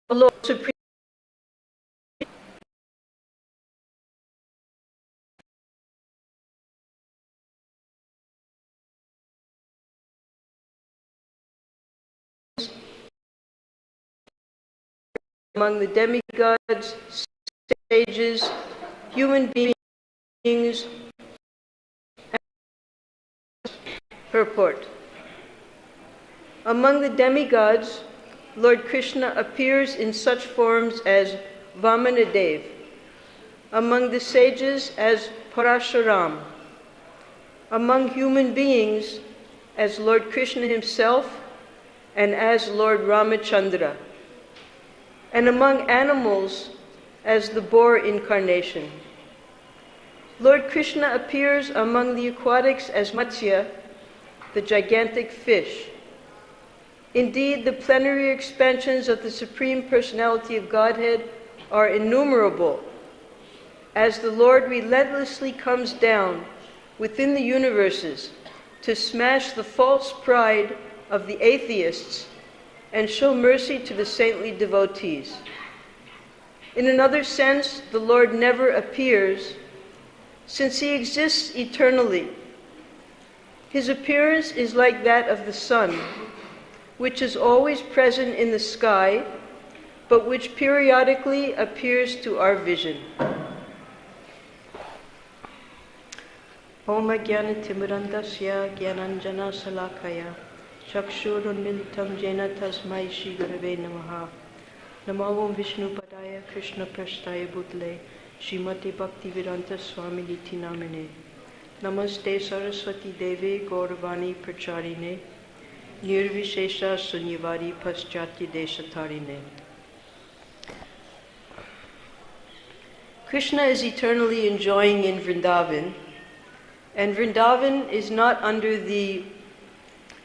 S5: the Lord Supreme, among the demigods, sages, human beings. Purport. Among the demigods, Lord Krishna appears in such forms as Vamanadev, among the sages as Parashuram, among human beings as Lord Krishna himself and as Lord Ramachandra, and among animals as the boar incarnation. Lord Krishna appears among the aquatics as Matsya, the gigantic fish. Indeed, the plenary expansions of the Supreme Personality of Godhead are innumerable, as the Lord relentlessly comes down within the universes to smash the false pride of the atheists and show mercy to the saintly devotees. In another sense, the Lord never appears, since he exists eternally. His appearance is like that of the sun, which is always present in the sky, but which periodically appears to our vision. Om Jnana Timurandasya Jnananjana Salakaya Chakshurunmilitam Jena Tasmai Shri Gurave Namaha. Namo Om Vishnu Padaya Krishna Prasthaya Bhutale Srimati Bhakti-Vedanta Swami Niti Namine. Namaste Saraswati Devi Gauravani Pracharine Nirvishesha Sunyavari Paschatya Deshatarine. Krishna is eternally enjoying in Vrindavan, and Vrindavan is not under the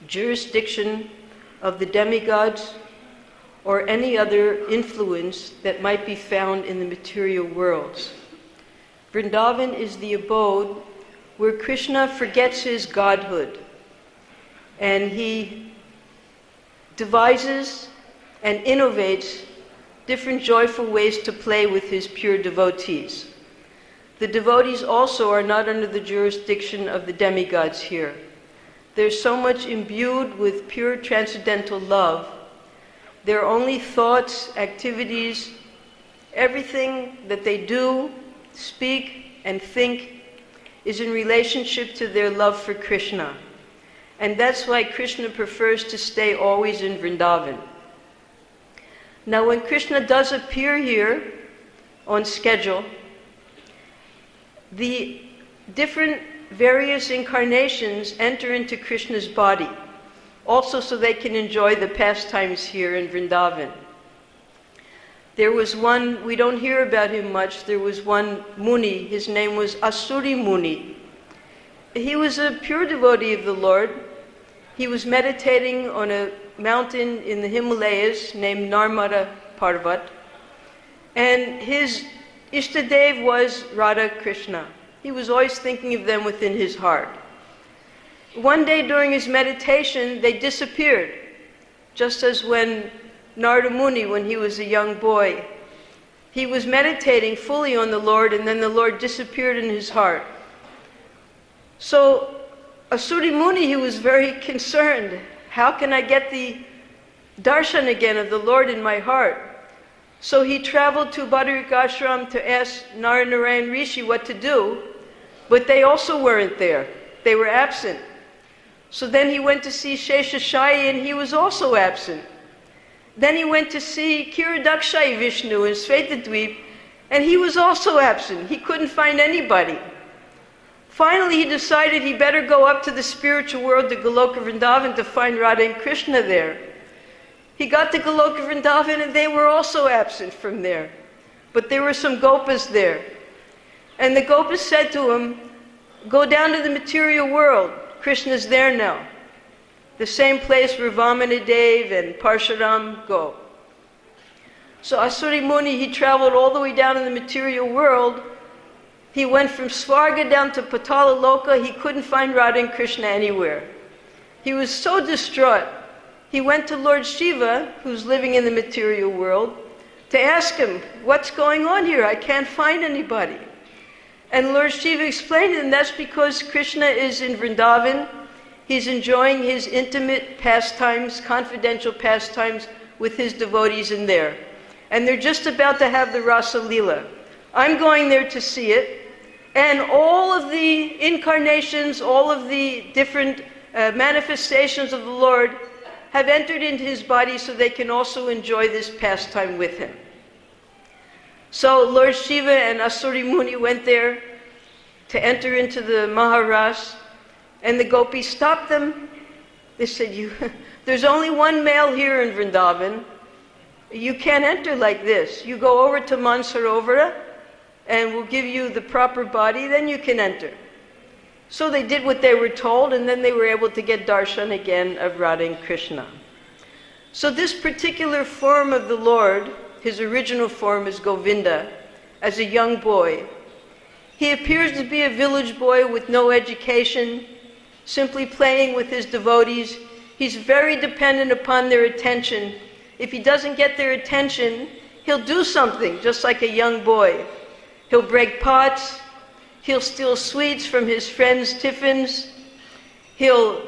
S5: jurisdiction of the demigods or any other influence that might be found in the material worlds. Vrindavan is the abode where Krishna forgets his godhood, and he devises and innovates different joyful ways to play with his pure devotees. The devotees also are not under the jurisdiction of the demigods here. They're so much imbued with pure transcendental love. Their only thoughts, activities, everything that they do, speak, and think is in relationship to their love for Krishna. And that's why Krishna prefers to stay always in Vrindavan. Now, when Krishna does appear here on schedule, the different various incarnations enter into Krishna's body. also so they can enjoy the pastimes here in Vrindavan. There was one, we don't hear about him much, there was one Muni, his name was Asuri Muni. He was a pure devotee of the Lord. He was meditating on a mountain in the Himalayas named Narmada Parvat, and his Ishtadev was Radha Krishna. He was always thinking of them within his heart. One day during his meditation, they disappeared, just as when Narada Muni, when he was a young boy, he was meditating fully on the Lord, and then the Lord disappeared in his heart. So Asuri Muni, he was very concerned. How can I get the darshan again of the Lord in my heart? So he traveled to Badarik Ashram to ask Narayan Rishi what to do, but they also weren't there. They were absent. So then he went to see Sheshashayi, and he was also absent. Then he went to see Kiradakshayi Vishnu in Svetadweep, and he was also absent. He couldn't find anybody. Finally, he decided he better go up to the spiritual world, to Goloka Vrindavan, to find Radha and Krishna there. He got to Goloka Vrindavan, and they were also absent from there. But there were some gopas there. And the gopas said to him, go down to the material world. Krishna's there now. The same place where Vamanadev and Parshuram go. So Asuri Muni, he traveled all the way down in the material world. He went from Svarga down to Patala Loka. He couldn't find Radha and Krishna anywhere. He was so distraught. He went to Lord Shiva, who's living in the material world, to ask him, what's going on here? I can't find anybody. And Lord Shiva explained to him, that's because Krishna is in Vrindavan. He's enjoying his intimate pastimes, confidential pastimes with his devotees in there. And they're just about to have the Rasa Leela. I'm going there to see it. And all of the incarnations, all of the different manifestations of the Lord have entered into his body so they can also enjoy this pastime with him. So Lord Shiva and Asuri Muni went there to enter into the Maharas, and the gopis stopped them. They said, there's only one male here in Vrindavan. You can't enter like this. You go over to Mansarovara, and we'll give you the proper body, then you can enter. So they did what they were told, and then they were able to get darshan again of Radha and Krishna. So this particular form of the Lord, his original form is Govinda, as a young boy. He appears to be a village boy with no education, simply playing with his devotees. He's very dependent upon their attention. If he doesn't get their attention, he'll do something, just like a young boy. He'll break pots, he'll steal sweets from his friends' tiffins, he'll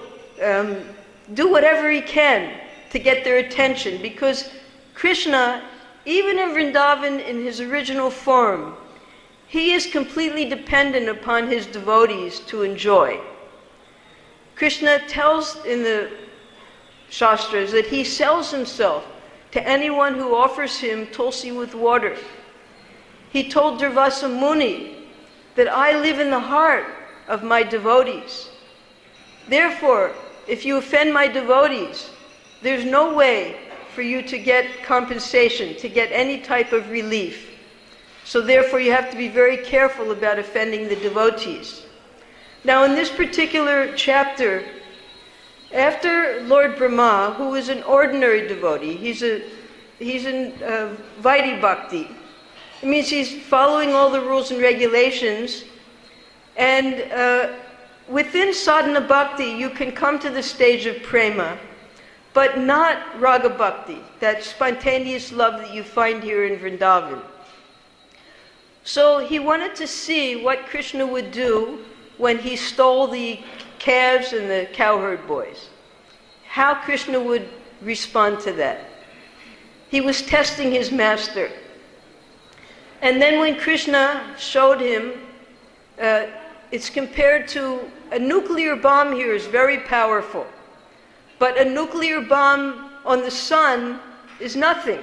S5: do whatever he can to get their attention, because Krishna, even in Vrindavan in his original form, he is completely dependent upon his devotees to enjoy. Krishna tells in the Shastras that he sells himself to anyone who offers him tulsi with water. He told Durvasa Muni that I live in the heart of my devotees. Therefore, if you offend my devotees, there's no way for you to get compensation, to get any type of relief. So therefore you have to be very careful about offending the devotees. Now in this particular chapter, after Lord Brahma, who is an ordinary devotee, he's in Vaidhi Bhakti. It means he's following all the rules and regulations. And within sadhana bhakti, you can come to the stage of prema, but not raga bhakti, that spontaneous love that you find here in Vrindavan. So he wanted to see what Krishna would do when he stole the calves and the cowherd boys. How Krishna would respond to that. He was testing his master. And then when Krishna showed him, it's compared to a nuclear bomb here is very powerful. But a nuclear bomb on the sun is nothing.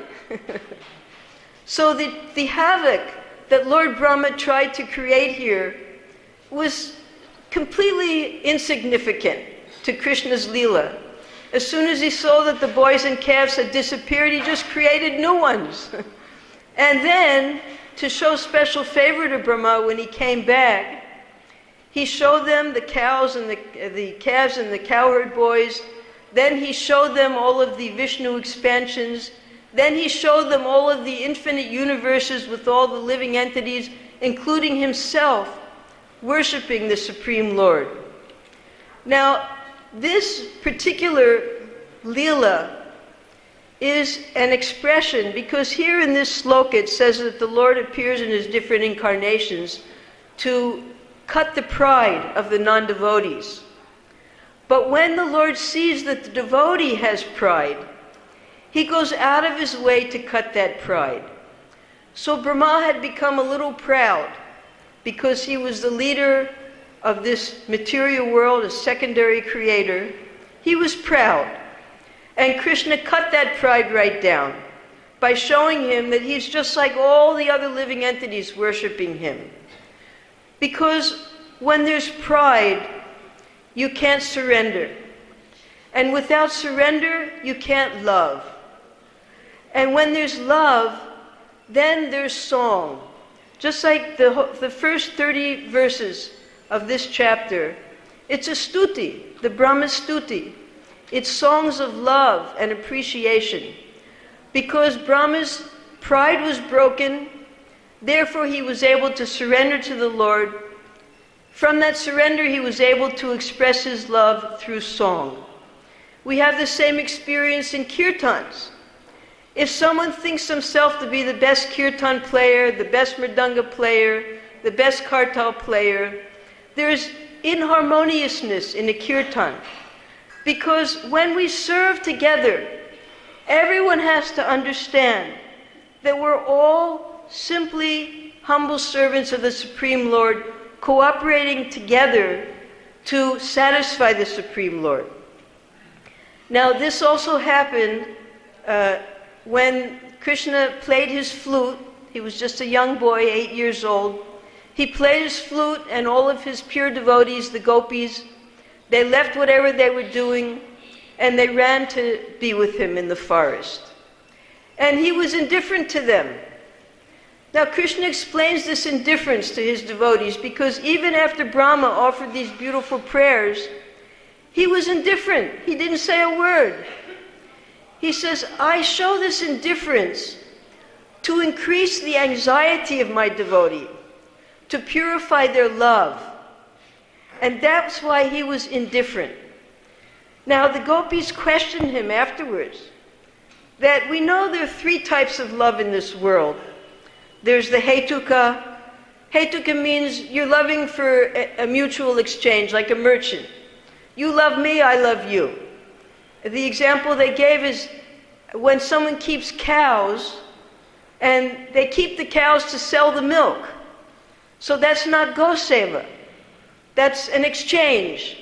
S5: So the havoc that Lord Brahma tried to create here was completely insignificant to Krishna's Leela. As soon as he saw that the boys and calves had disappeared, he just created new ones. And then, to show special favor to Brahma, when he came back, he showed them the cows and the calves and the cowherd boys. Then he showed them all of the Vishnu expansions. Then he showed them all of the infinite universes with all the living entities, including himself, worshiping the Supreme Lord. Now, this particular Leela is an expression, because here in this sloka it says that the Lord appears in his different incarnations to cut the pride of the non-devotees. But when the Lord sees that the devotee has pride, he goes out of his way to cut that pride. So Brahma had become a little proud because he was the leader of this material world, a secondary creator. He was proud. And Krishna cut that pride right down by showing him that he's just like all the other living entities worshiping him. Because when there's pride, you can't surrender. And without surrender, you can't love. And when there's love, then there's song. Just like the first 30 verses of this chapter, it's a stuti, the Brahma stuti. It's songs of love and appreciation. Because Brahma's pride was broken, therefore he was able to surrender to the Lord. From that surrender, he was able to express his love through song. We have the same experience in kirtans. If someone thinks himself to be the best kirtan player, the best mridanga player, the best kartal player, there's inharmoniousness in a kirtan. Because when we serve together, everyone has to understand that we're all simply humble servants of the Supreme Lord, cooperating together to satisfy the Supreme Lord. Now, this also happened when Krishna played his flute. He was just a young boy, 8 years old. He played his flute, and all of his pure devotees, the gopis, they left whatever they were doing, and they ran to be with him in the forest. And he was indifferent to them. Now, Krishna explains this indifference to his devotees, because even after Brahma offered these beautiful prayers, he was indifferent. He didn't say a word. He says, I show this indifference to increase the anxiety of my devotee, to purify their love. And that's why he was indifferent. Now, the gopis questioned him afterwards that we know there are 3 types of love in this world. There's the hetuka. Hetuka means you're loving for a mutual exchange, like a merchant. You love me, I love you. The example they gave is when someone keeps cows, and they keep the cows to sell the milk. So that's not goseva. That's an exchange.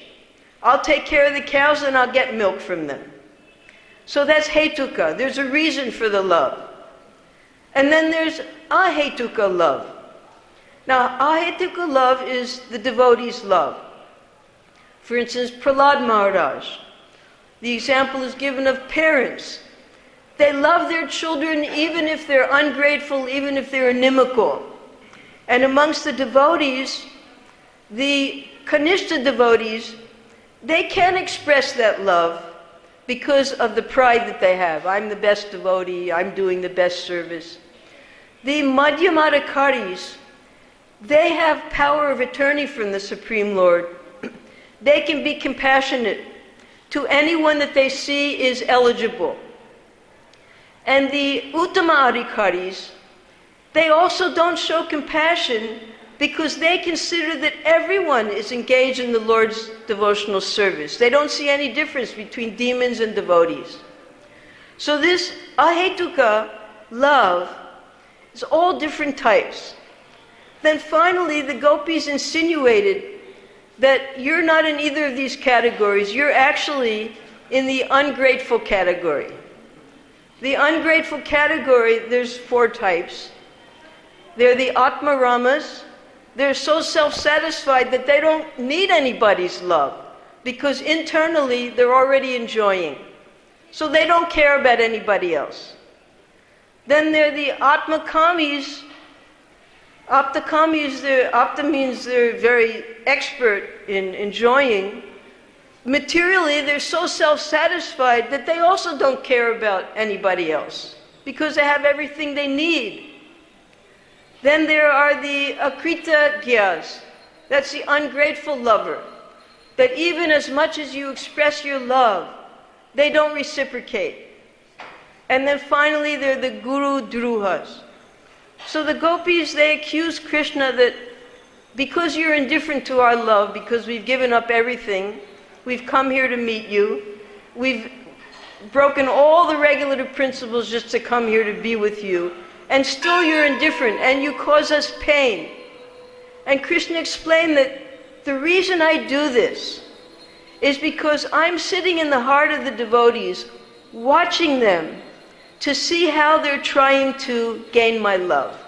S5: I'll take care of the cows and I'll get milk from them. So that's hetuka. There's a reason for the love. And then there's ahetuka love. Now, ahetuka love is the devotee's love. For instance, Prahlad Maharaj. The example is given of parents. They love their children even if they're ungrateful, even if they're inimical. And amongst the devotees, the Kanishta devotees, they can't express that love because of the pride that they have. I'm the best devotee, I'm doing the best service. The Madhyamadhikaris, they have power of attorney from the Supreme Lord. They can be compassionate to anyone that they see is eligible. And the Uttama Adhikaris, they also don't show compassion because they consider that everyone is engaged in the Lord's devotional service. They don't see any difference between demons and devotees. So this ahetuka love is all different types. Then finally, the gopis insinuated that you're not in either of these categories. You're actually in the ungrateful category. The ungrateful category, there's 4 types. They're the Atma-ramas. They're so self-satisfied that they don't need anybody's love. because internally they're already enjoying. So they don't care about anybody else. Then there are the Atmakamis. Apta means they're very expert in enjoying. Materially, they're so self-satisfied that they also don't care about anybody else because they have everything they need. Then there are the Akrita Gyas. That's the ungrateful lover. That even as much as you express your love, they don't reciprocate. And then finally, there are the Guru Druhas. So the gopis, they accuse Krishna that because you're indifferent to our love, because we've given up everything, we've come here to meet you, we've broken all the regulative principles just to come here to be with you, and still you're indifferent and you cause us pain. And Krishna explained that the reason I do this is because I'm sitting in the heart of the devotees, watching them to see how they're trying to gain my love.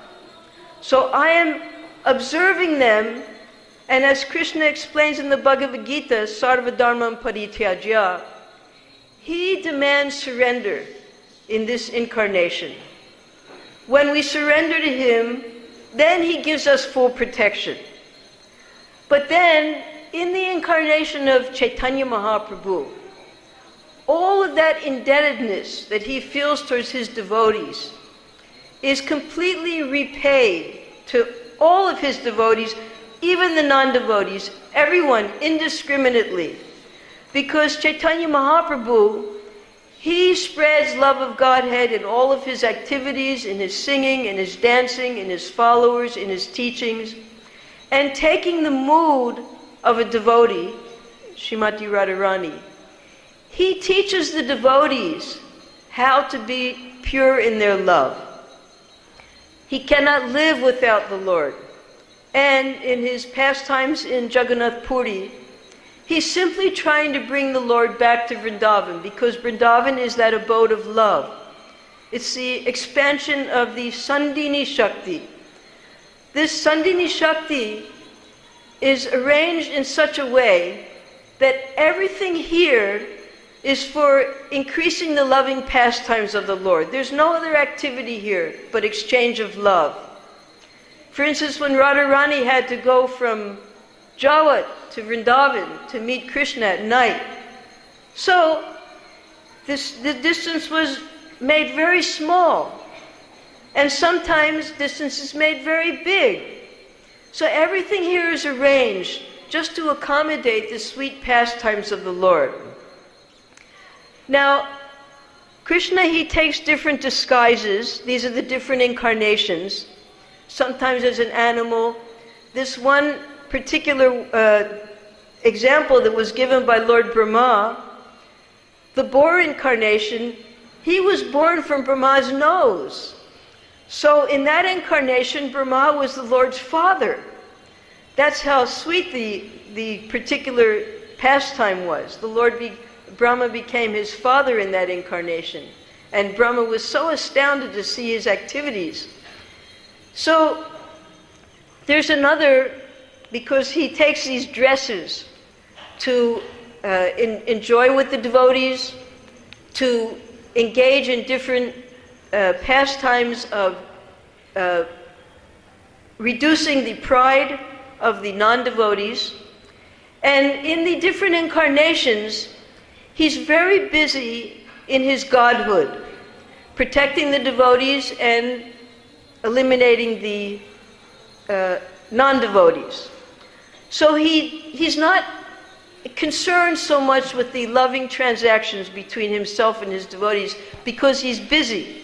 S5: So I am observing them, and as Krishna explains in the Bhagavad-Gita, Sarva Dharmam Parityajya, he demands surrender in this incarnation. When we surrender to him, then he gives us full protection. But then, in the incarnation of Chaitanya Mahaprabhu, all of that indebtedness that he feels towards his devotees is completely repaid to all of his devotees, even the non-devotees, everyone indiscriminately. Because Chaitanya Mahaprabhu, he spreads love of Godhead in all of his activities, in his singing, in his dancing, in his followers, in his teachings. And taking the mood of a devotee, Srimati Radharani, he teaches the devotees how to be pure in their love. He cannot live without the Lord. And in his pastimes in Jagannath Puri, he's simply trying to bring the Lord back to Vrindavan, because Vrindavan is that abode of love. It's the expansion of the Sandini Shakti. This Sandini Shakti is arranged in such a way that everything here is for increasing the loving pastimes of the Lord. There's no other activity here but exchange of love. For instance, when Radharani had to go from Jawat to Vrindavan to meet Krishna at night, so the distance was made very small, and sometimes distance is made very big. So everything here is arranged just to accommodate the sweet pastimes of the Lord. Now, Krishna, he takes different disguises. These are the different incarnations. Sometimes as an animal. This one particular example that was given by Lord Brahma, the boar incarnation, he was born from Brahma's nose. So in that incarnation, Brahma was the Lord's father. That's how sweet the particular pastime was. Brahma became his father in that incarnation. And Brahma was so astounded to see his activities. So there's another, because he takes these dresses to enjoy with the devotees, to engage in different pastimes of reducing the pride of the non-devotees. And in the different incarnations, he's very busy in his godhood, protecting the devotees and eliminating the non-devotees. So he's not concerned so much with the loving transactions between himself and his devotees because he's busy.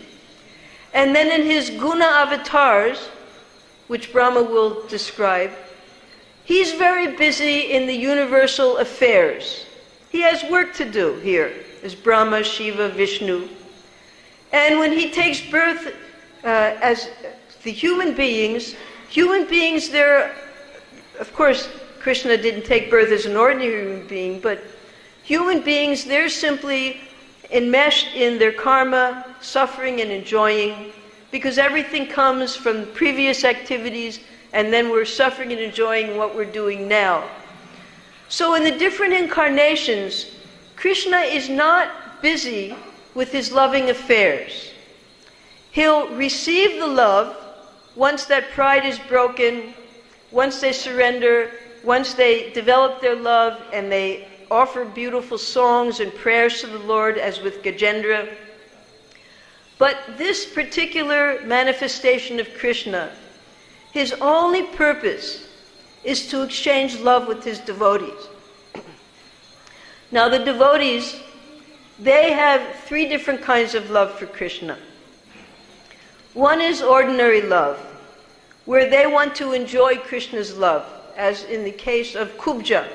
S5: And then in his guna avatars, which Brahma will describe, he's very busy in the universal affairs. He has work to do here as Brahma, Shiva, Vishnu. And when he takes birth as the human beings, they're, of course, Krishna didn't take birth as an ordinary human being, but human beings, they're simply enmeshed in their karma, suffering and enjoying, because everything comes from previous activities, and then we're suffering and enjoying what we're doing now. So in the different incarnations, Krishna is not busy with his loving affairs. He'll receive the love once that pride is broken, once they surrender, once they develop their love and they offer beautiful songs and prayers to the Lord, as with Gajendra. But this particular manifestation of Krishna, his only purpose is to exchange love with his devotees. Now the devotees, they have three different kinds of love for Krishna. One is ordinary love, where they want to enjoy Krishna's love, as in the case of Kubja.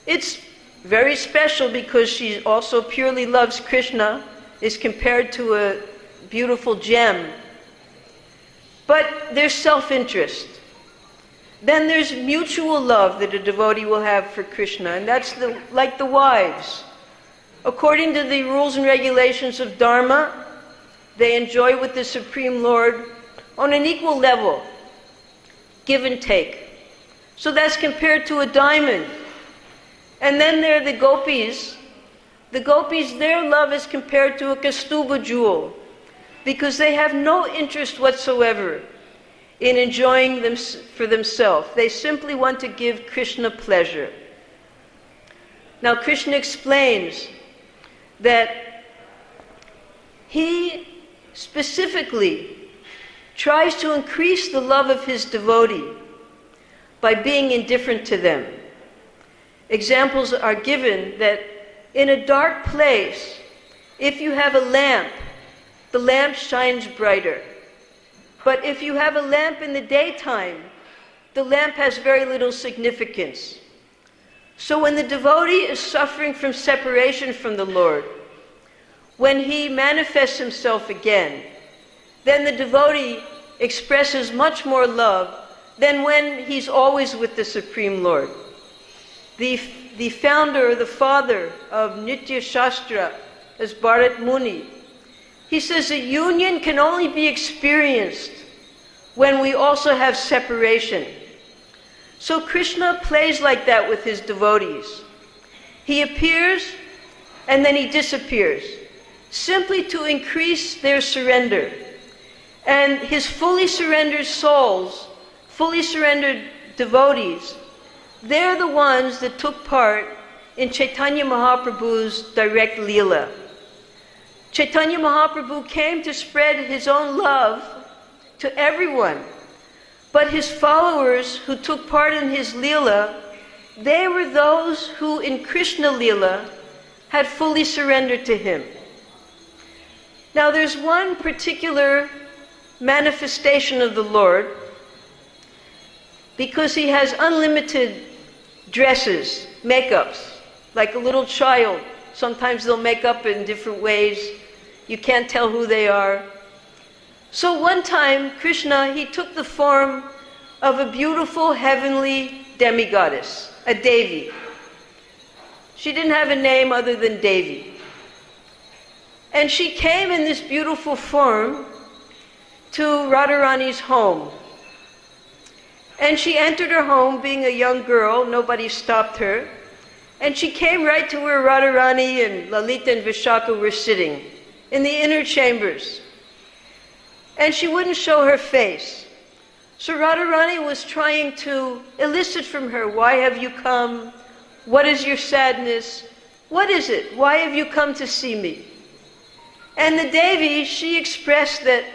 S5: It's very special because she also purely loves Krishna, is compared to a beautiful gem. But there's self-interest. Then there's mutual love that a devotee will have for Krishna, and that's like the wives. According to the rules and regulations of Dharma, they enjoy with the Supreme Lord on an equal level, give and take. So that's compared to a diamond. And then there are the gopis. The gopis, their love is compared to a kastuba jewel, because they have no interest whatsoever in enjoying them for themselves. They simply want to give Krishna pleasure. Now Krishna explains that he specifically tries to increase the love of his devotee by being indifferent to them. Examples are given that in a dark place, if you have a lamp, the lamp shines brighter. But if you have a lamp in the daytime, the lamp has very little significance. So when the devotee is suffering from separation from the Lord, when he manifests himself again, then the devotee expresses much more love than when he's always with the Supreme Lord. The founder, the father of Nitya Shastra, is Bharat Muni. He says that union can only be experienced when we also have separation. So Krishna plays like that with his devotees. He appears and then he disappears, simply to increase their surrender. And his fully surrendered souls, fully surrendered devotees, they're the ones that took part in Chaitanya Mahaprabhu's direct Leela. Chaitanya Mahaprabhu came to spread his own love to everyone. But his followers who took part in his Leela, they were those who in Krishna Leela had fully surrendered to him. Now there's one particular manifestation of the Lord, because he has unlimited dresses, makeups, like a little child. Sometimes they'll make up in different ways. You can't tell who they are. So one time, Krishna, he took the form of a beautiful heavenly demigoddess, a Devi. She didn't have a name other than Devi. And she came in this beautiful form to Radharani's home. And she entered her home being a young girl. Nobody stopped her. And she came right to where Radharani and Lalita and Vishaka were sitting, in the inner chambers. And she wouldn't show her face. So Radharani was trying to elicit from her, why have you come? What is your sadness? What is it? Why have you come to see me? And the Devi, she expressed that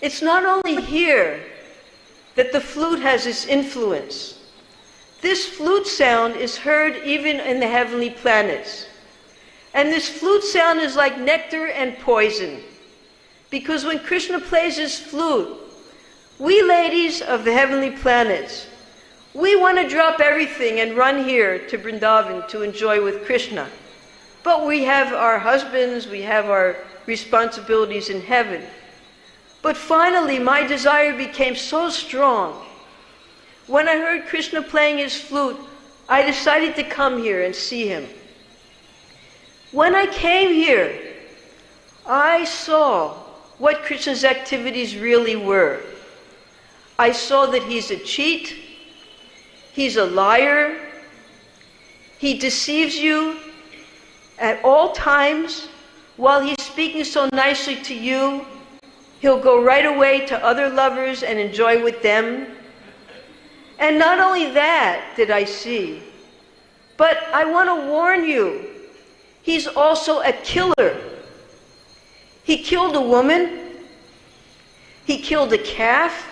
S5: it's not only here that the flute has its influence. This flute sound is heard even in the heavenly planets. And this flute sound is like nectar and poison. Because when Krishna plays his flute, we ladies of the heavenly planets, we want to drop everything and run here to Vrindavan to enjoy with Krishna. But we have our husbands, we have our responsibilities in heaven. But finally, my desire became so strong. When I heard Krishna playing his flute, I decided to come here and see him. When I came here, I saw what Krishna's activities really were. I saw that he's a cheat, He's a liar. He deceives you at all times. While he's speaking so nicely to you, he'll go right away to other lovers and enjoy with them. And not only that did I see, but I want to warn you, he's also a killer. He killed a woman. He killed a calf.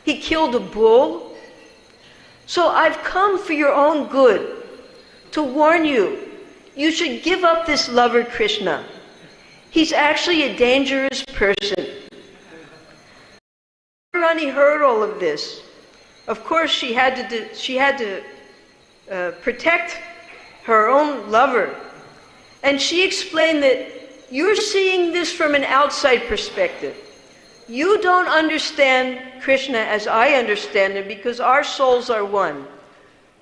S5: He killed a bull. So I've come for your own good to warn you, you should give up this lover Krishna. He's actually a dangerous person. Rani heard all of this. Of course, she had to protect her own lover. And she explained that you're seeing this from an outside perspective. You don't understand Krishna as I understand him, because our souls are one.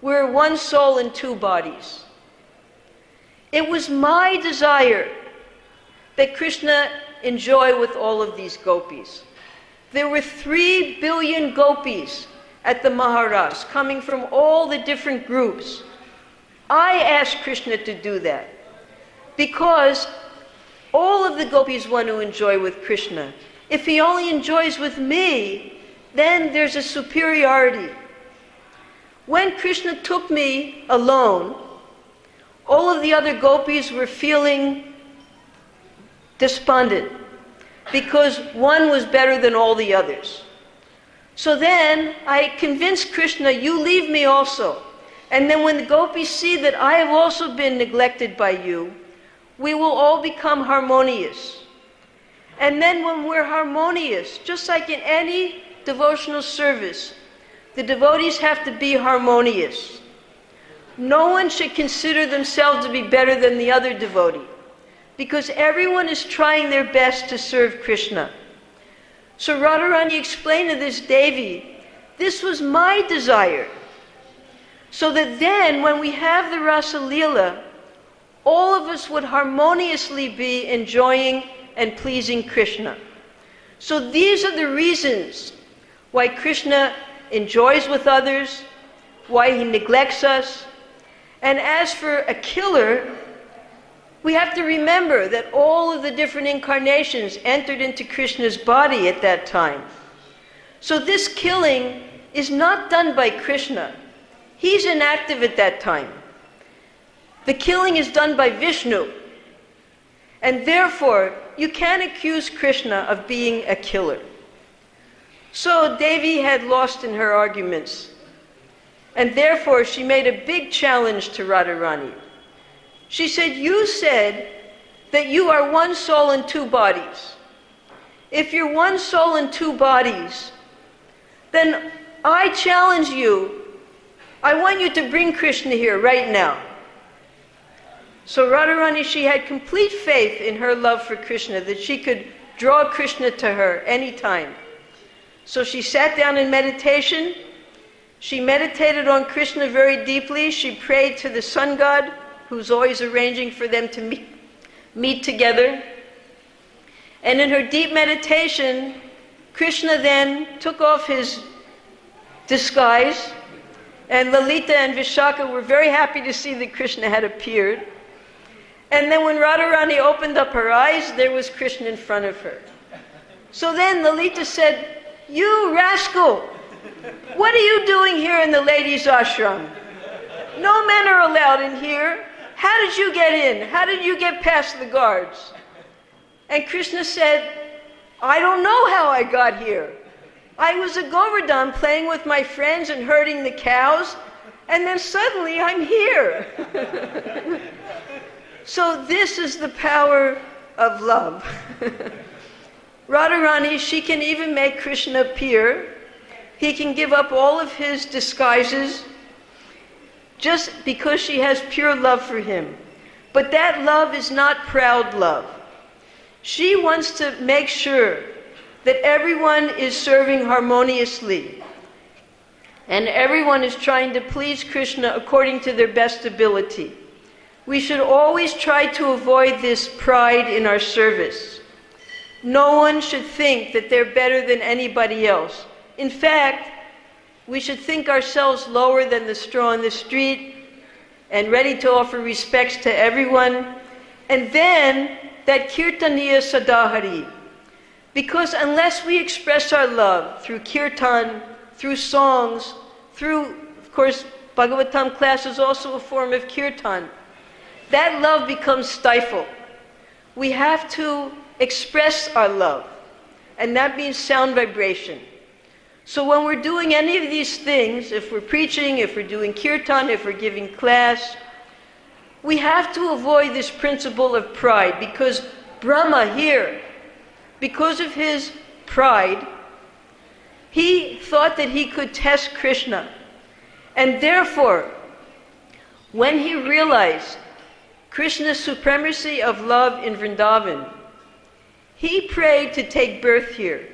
S5: We're one soul in two bodies. It was my desire that Krishna enjoy with all of these gopis. There were 3 billion gopis at the Maharas, coming from all the different groups. I asked Krishna to do that because all of the gopis want to enjoy with Krishna. If he only enjoys with me, then there's a superiority. When Krishna took me alone, all of the other gopis were feeling despondent because one was better than all the others. So then I convinced Krishna, you leave me also. And then when the gopis see that I have also been neglected by you, we will all become harmonious. And then when we're harmonious, just like in any devotional service, the devotees have to be harmonious. No one should consider themselves to be better than the other devotee, because everyone is trying their best to serve Krishna. So Radharani explained to this Devi, this was my desire, so that then when we have the Rasa Leela, all of us would harmoniously be enjoying and pleasing Krishna. So these are the reasons why Krishna enjoys with others, why he neglects us. And as for a killer, we have to remember that all of the different incarnations entered into Krishna's body at that time. So this killing is not done by Krishna. He's inactive at that time. The killing is done by Vishnu. And therefore, you can't accuse Krishna of being a killer. So Devi had lost in her arguments. And therefore, she made a big challenge to Radharani. She said, you said that you are one soul in two bodies. If you're one soul in two bodies, then I challenge you. I want you to bring Krishna here right now. So Radharani, she had complete faith in her love for Krishna, that she could draw Krishna to her anytime. So she sat down in meditation. She meditated on Krishna very deeply. She prayed to the sun god, who's always arranging for them to meet together. And in her deep meditation, Krishna then took off his disguise, and Lalita and Vishaka were very happy to see that Krishna had appeared. And then when Radharani opened up her eyes, there was Krishna in front of her. So then Lalita said, you rascal, what are you doing here in the ladies' ashram? No men are allowed in here. How did you get in? How did you get past the guards? And Krishna said, I don't know how I got here. I was at Govardhan playing with my friends and herding the cows, and then suddenly I'm here. So this is the power of love. Radharani, she can even make Krishna appear. He can give up all of his disguises just because she has pure love for him. But that love is not proud love. She wants to make sure that everyone is serving harmoniously and everyone is trying to please Krishna according to their best ability. We should always try to avoid this pride in our service. No one should think that they're better than anybody else. In fact, we should think ourselves lower than the straw in the street and ready to offer respects to everyone. And then that Kirtaniya Sadahari. Because unless we express our love through kirtan, through songs, through, of course, Bhagavatam class is also a form of kirtan, that love becomes stifled. We have to express our love, and that means sound vibration. So when we're doing any of these things, if we're preaching, if we're doing kirtan, if we're giving class, we have to avoid this principle of pride, because Brahma here, because of his pride, he thought that he could test Krishna. And therefore, when he realized Krishna's supremacy of love in Vrindavan, he prayed to take birth here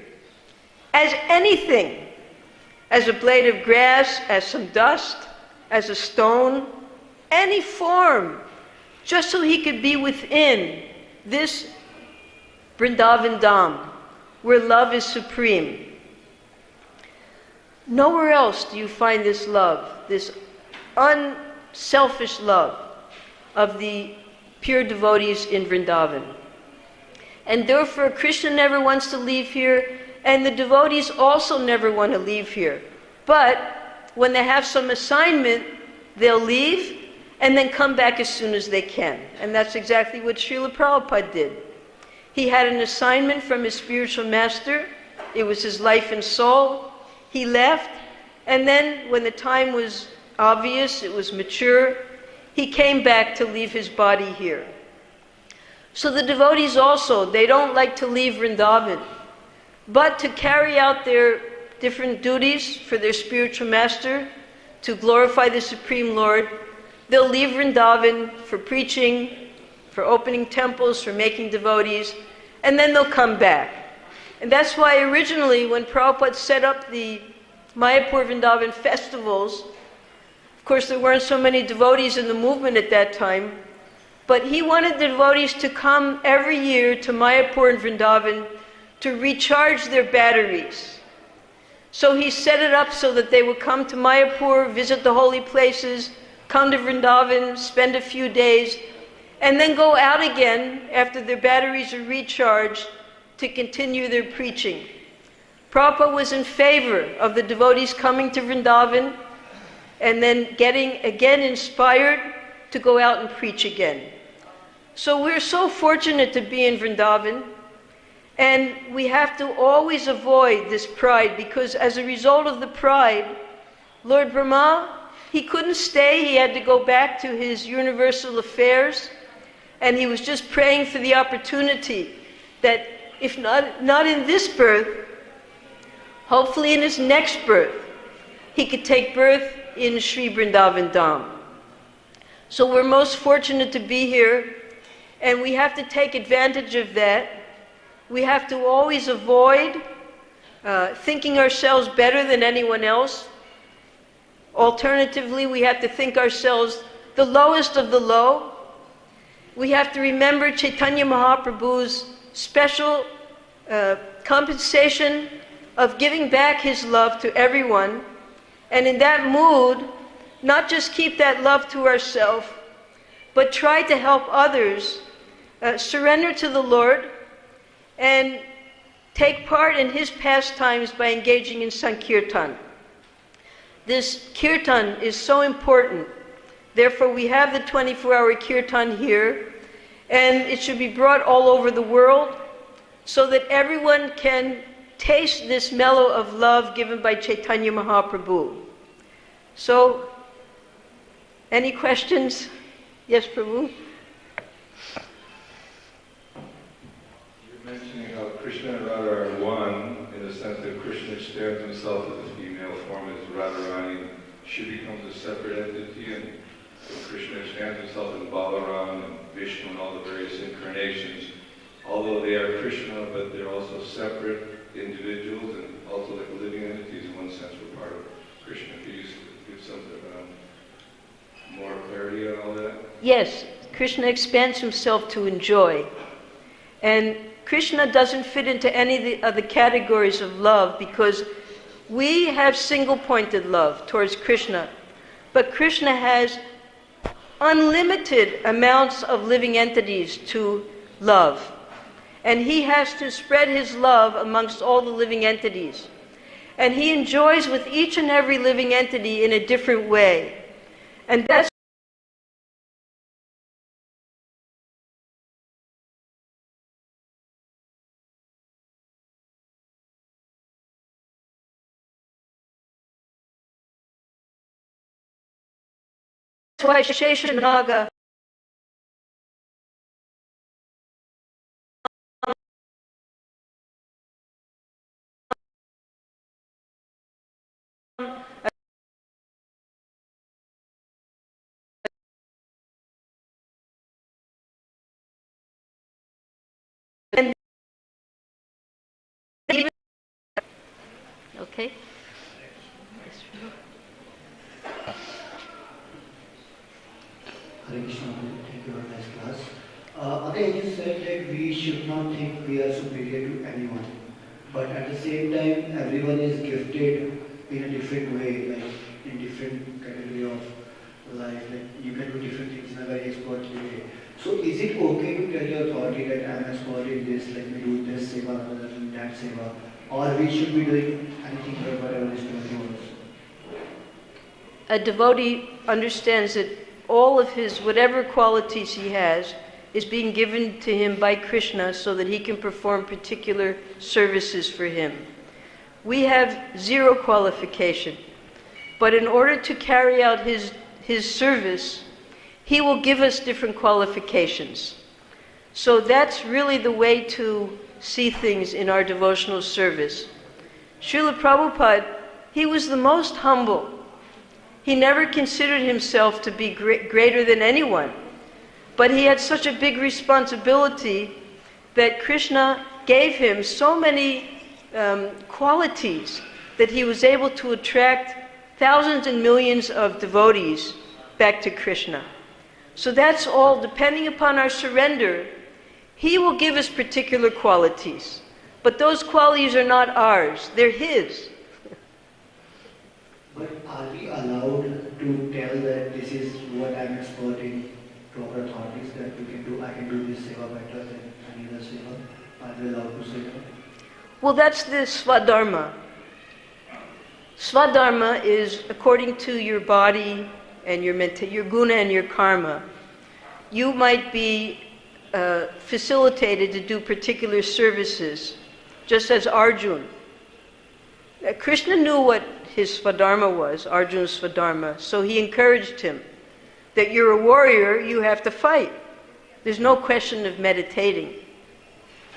S5: as anything, as a blade of grass, as some dust, as a stone, any form, just so he could be within this Vrindavan Dham, where love is supreme. Nowhere else do you find this love, this unselfish love of the pure devotees in Vrindavan. And therefore Krishna never wants to leave here, and the devotees also never want to leave here. But when they have some assignment, they'll leave and then come back as soon as they can. And that's exactly what Srila Prabhupada did. He had an assignment from his spiritual master. It was his life and soul. He left, and then when the time was obvious, it was mature, he came back to leave his body here. So the devotees also, they don't like to leave Vrindavan, but to carry out their different duties for their spiritual master, to glorify the Supreme Lord, they'll leave Vrindavan for preaching, for opening temples, for making devotees, and then they'll come back. And that's why originally when Prabhupada set up the Mayapur Vrindavan festivals, of course there weren't so many devotees in the movement at that time, but he wanted the devotees to come every year to Mayapur and Vrindavan to recharge their batteries. So he set it up so that they would come to Mayapur, visit the holy places, come to Vrindavan, spend a few days, and then go out again after their batteries are recharged to continue their preaching. Prabhupada was in favor of the devotees coming to Vrindavan and then getting again inspired to go out and preach again. So we're so fortunate to be in Vrindavan, and we have to always avoid this pride, because as a result of the pride, Lord Brahma, he couldn't stay, he had to go back to his universal affairs, and he was just praying for the opportunity that if not in this birth, hopefully in his next birth, he could take birth in Sri Vrindavan Dham. So we're most fortunate to be here, and we have to take advantage of that. We have to always avoid thinking ourselves better than anyone else. Alternatively, we have to think ourselves the lowest of the low. We have to remember Chaitanya Mahaprabhu's special compensation of giving back his love to everyone, and in that mood, not just keep that love to ourselves, but try to help others surrender to the Lord and take part in his pastimes by engaging in Sankirtan. This Kirtan is so important. Therefore, we have the 24-hour Kirtan here, and it should be brought all over the world so that everyone can taste this mellow of love given by Chaitanya Mahaprabhu. So, any questions? Yes, Prabhu?
S6: You're mentioning how Krishna and Radha are one, in the sense that Krishna expands himself as a female form as Radharani. She becomes a separate entity, and Krishna expands himself in Balaram and Vishnu and all the various incarnations. Although they are Krishna, but they're also separate individuals and also like living entities in one sense were part of Krishna. Could you give some more clarity on all that?
S5: Yes, Krishna expands himself to enjoy. And Krishna doesn't fit into any of the categories of love, because We have single-pointed love towards Krishna, but Krishna has unlimited amounts of living entities to love. And he has to spread his love amongst all the living entities. And he enjoys with each and every living entity in a different way. And that's why Sheshanaga and even okay.
S7: Hare Krishna, thank you for nice class. Again, you said that we should not think we are superior to anyone. But at the same time, everyone is gifted in a different way, like in different category of life. Like you can do different things in a very expert way. So is it okay to tell your authority that I am expert in this, let me do this seva rather than that seva? Or we should be doing anything but whatever is devotee wants?
S5: A devotee understands that all of his, whatever qualities he has, is being given to him by Krishna so that he can perform particular services for him. We have zero qualification, but in order to carry out his service, he will give us different qualifications. So that's really the way to see things in our devotional service. Srila Prabhupada, he was the most humble. He never considered himself to be greater than anyone. But he had such a big responsibility that Krishna gave him so many qualities that he was able to attract thousands and millions of devotees back to Krishna. So that's all, depending upon our surrender, he will give us particular qualities. But those qualities are not ours, they're his.
S7: But are we allowed to tell that this is what I'm expert in, proper authorities, that I can do this seva better than any other seva? Are we allowed to say that?
S5: Well, that's the Swadharma. Swadharma is according to your body and your guna and your karma. You might be facilitated to do particular services, just as Arjun. Krishna knew what his Swadharma was, Arjun's Swadharma, so he encouraged him that you're a warrior, you have to fight. There's no question of meditating.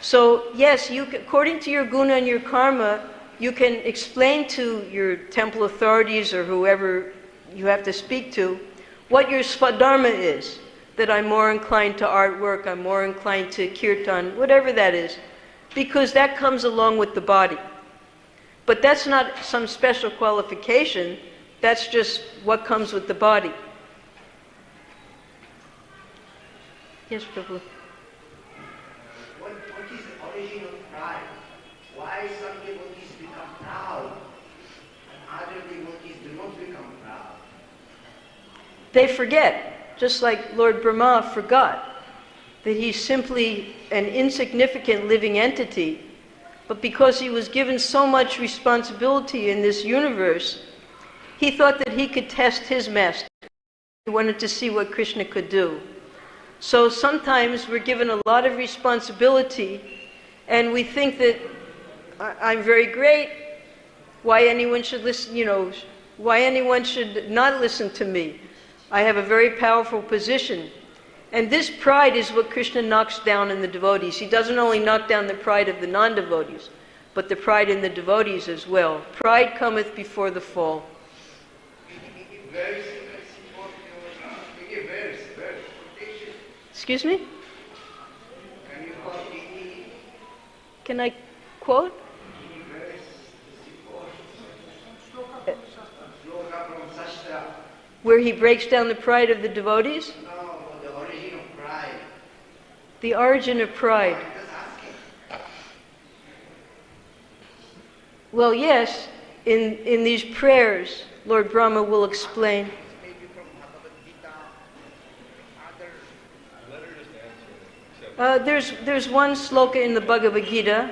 S5: So yes, according to your guna and your karma, you can explain to your temple authorities or whoever you have to speak to what your Swadharma is. That I'm more inclined to artwork, I'm more inclined to kirtan, whatever that is, because that comes along with the body. But that's not some special qualification, that's just what comes with the body. Yes, Prabhu.
S8: What is the origin of pride? Why some devotees become proud and other devotees do not become proud?
S5: They forget, just like Lord Brahma forgot that he's simply an insignificant living entity, but because he was given so much responsibility in this universe, he thought that he could test his master. He wanted to see what Krishna could do. So sometimes we're given a lot of responsibility and we think that I'm very great, why anyone should listen, why anyone should not listen to me. I have a very powerful position. And this pride is what Krishna knocks down in the devotees. He doesn't only knock down the pride of the non-devotees, but the pride in the devotees as well. Pride cometh before the fall. Excuse me? Can I quote? Where he breaks down the pride of the devotees?
S8: No, the origin of pride.
S5: The origin of pride.
S8: Just asking.
S5: Well, yes, in these prayers, Lord Brahma will explain.
S8: Maybe from Bhagavad-Gita, other.
S5: There's one sloka in the Bhagavad-Gita.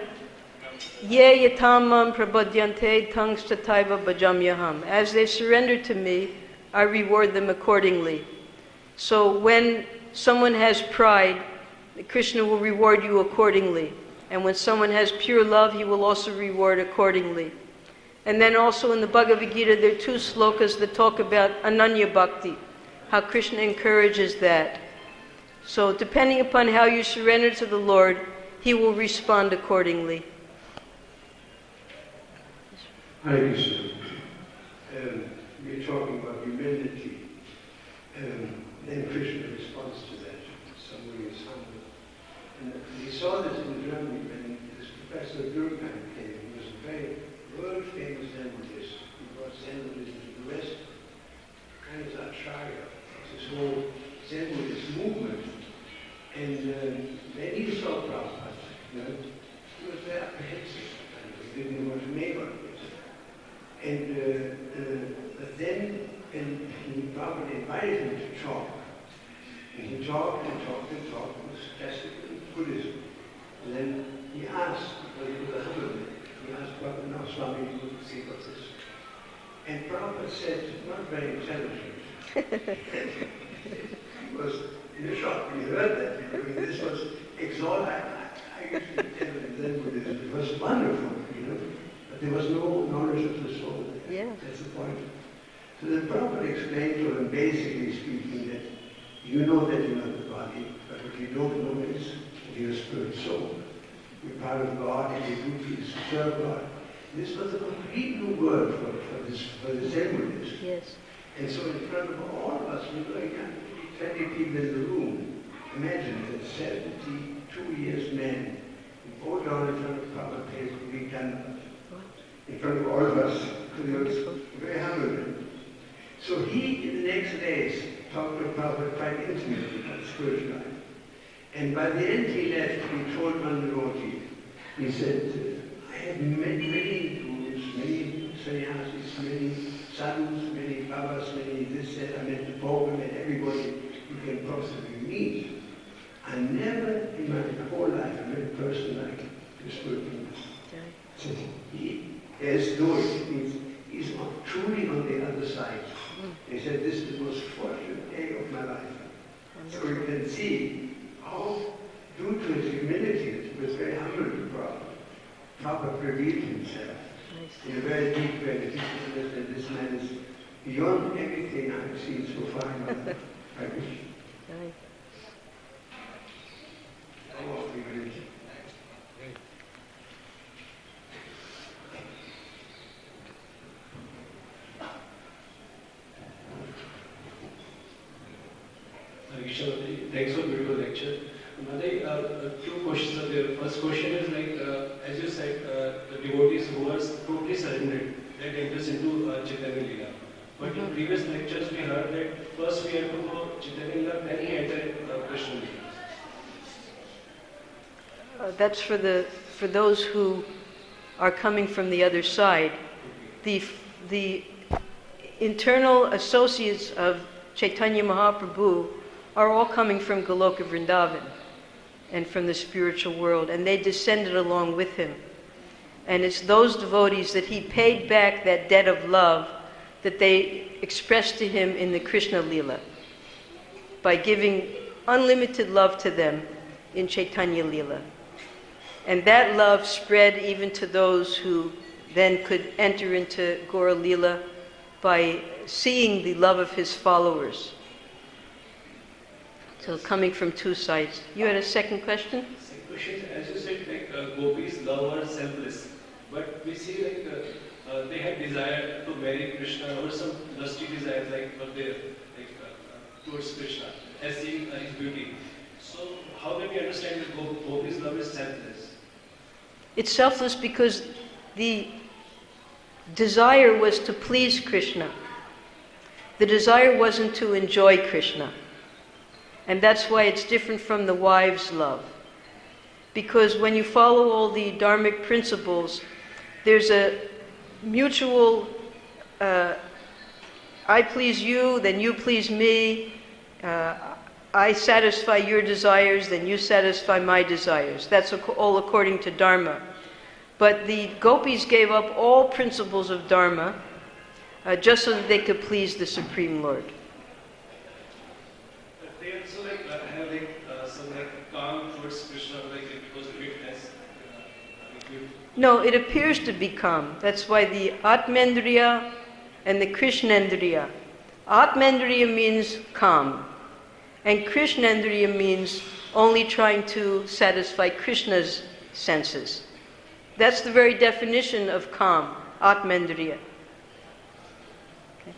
S5: Ye yatamam prabhadyante tangs tataiva bhajamyaham. As they surrender to me, I reward them accordingly. So when someone has pride, Krishna will reward you accordingly. And when someone has pure love, he will also reward accordingly. And then also in the Bhagavad Gita, there are 2 slokas that talk about Ananya Bhakti, how Krishna encourages that. So depending upon how you surrender to the Lord, he will respond accordingly.
S9: Hare Krishna. We're talking about humility. Then Krishna responds to that. Somebody is humble. And we saw this in Germany when this Professor Durkheim came. He was a very world-famous Zen Buddhist. He brought Zen Buddhism to the West. Kind of Acharya, this whole Zen Buddhist movement. And when he saw Prabhupada, he was very apprehensive. And he didn't know what to make of it. But then Prabhupada invited him to talk. And he talked and talked and talked. It was classical Buddhism. And then he asked, because he was a humble man, he asked Prabhupada, "Now, Swami, you would think of this." And Prabhupada said, not very intelligent. He was in a shock when he heard that. I mean, this was exalted. I usually tell him Zen Buddhism. It was wonderful, but there was no knowledge of the soul.
S5: Yeah.
S9: That's the point. So the Prabhupada explained to him, basically speaking, that you know that you are the body, but what you don't know is that you are spirit soul. You're part of God, and your duty is to serve God. This was a complete new world for the Zen Buddhists.
S5: Yes.
S9: And so in front of all of us, we were like 20 people in the room. Imagine that 72 years man, we go down in front of Prabhupada, we can, in front of all of us, because he was very humble. So he, in the next days, talked to Prabhupada quite intimately about spiritual life. And by the end he left, he told one devotee, he said, I have met many gurus, many sannyasis, many sadhus, many babas, many this, that. I met the Pope, I met everybody you can possibly meet. I never in my whole life I met a person like this person. So he, as though it means he's truly on the other side. He said, this is the most fortunate day of my life. So you can see how, due to his humility, he was very humble to Prabhupada. Prabhupada revealed himself in a very deep way. That he could understand this man is beyond everything I've seen so far in my life. I wish.
S10: Thanks for beautiful lecture. Madai, 2 questions are there. First question is as you said, the devotees who are totally surrendered, that enters into Chaitanya Leela. But in previous lectures we heard that first we have to go Chaitanya Leela, then he entered Krishna Leela.
S5: That's for those who are coming from the other side. The internal associates of Chaitanya Mahaprabhu are all coming from Goloka Vrindavan and from the spiritual world, and they descended along with him. And it's those devotees that he paid back that debt of love that they expressed to him in the Krishna Leela by giving unlimited love to them in Chaitanya Leela. And that love spread even to those who then could enter into Gaura Leela by seeing the love of his followers. So coming from 2 sides. You had a second question?
S10: Second question, as you said, gopis love are selfless, but we see they had desire to marry Krishna or some lusty desires for their towards Krishna, as seeing his beauty. So how can we understand that gopis love is selfless?
S5: It's selfless because the desire was to please Krishna. The desire wasn't to enjoy Krishna. And that's why it's different from the wives' love. Because when you follow all the dharmic principles, there's a mutual, I please you, then you please me, I satisfy your desires, then you satisfy my desires. That's all according to Dharma. But the gopis gave up all principles of Dharma just so that they could please the Supreme Lord.
S10: They also have some calm towards Krishna, like it was weakness.
S5: No, it appears to be calm. That's why the Atmendriya and the Krishnendriya. Atmendriya means calm, and Krishnendriya means only trying to satisfy Krishna's senses. That's the very definition of calm, Atmendriya. Okay.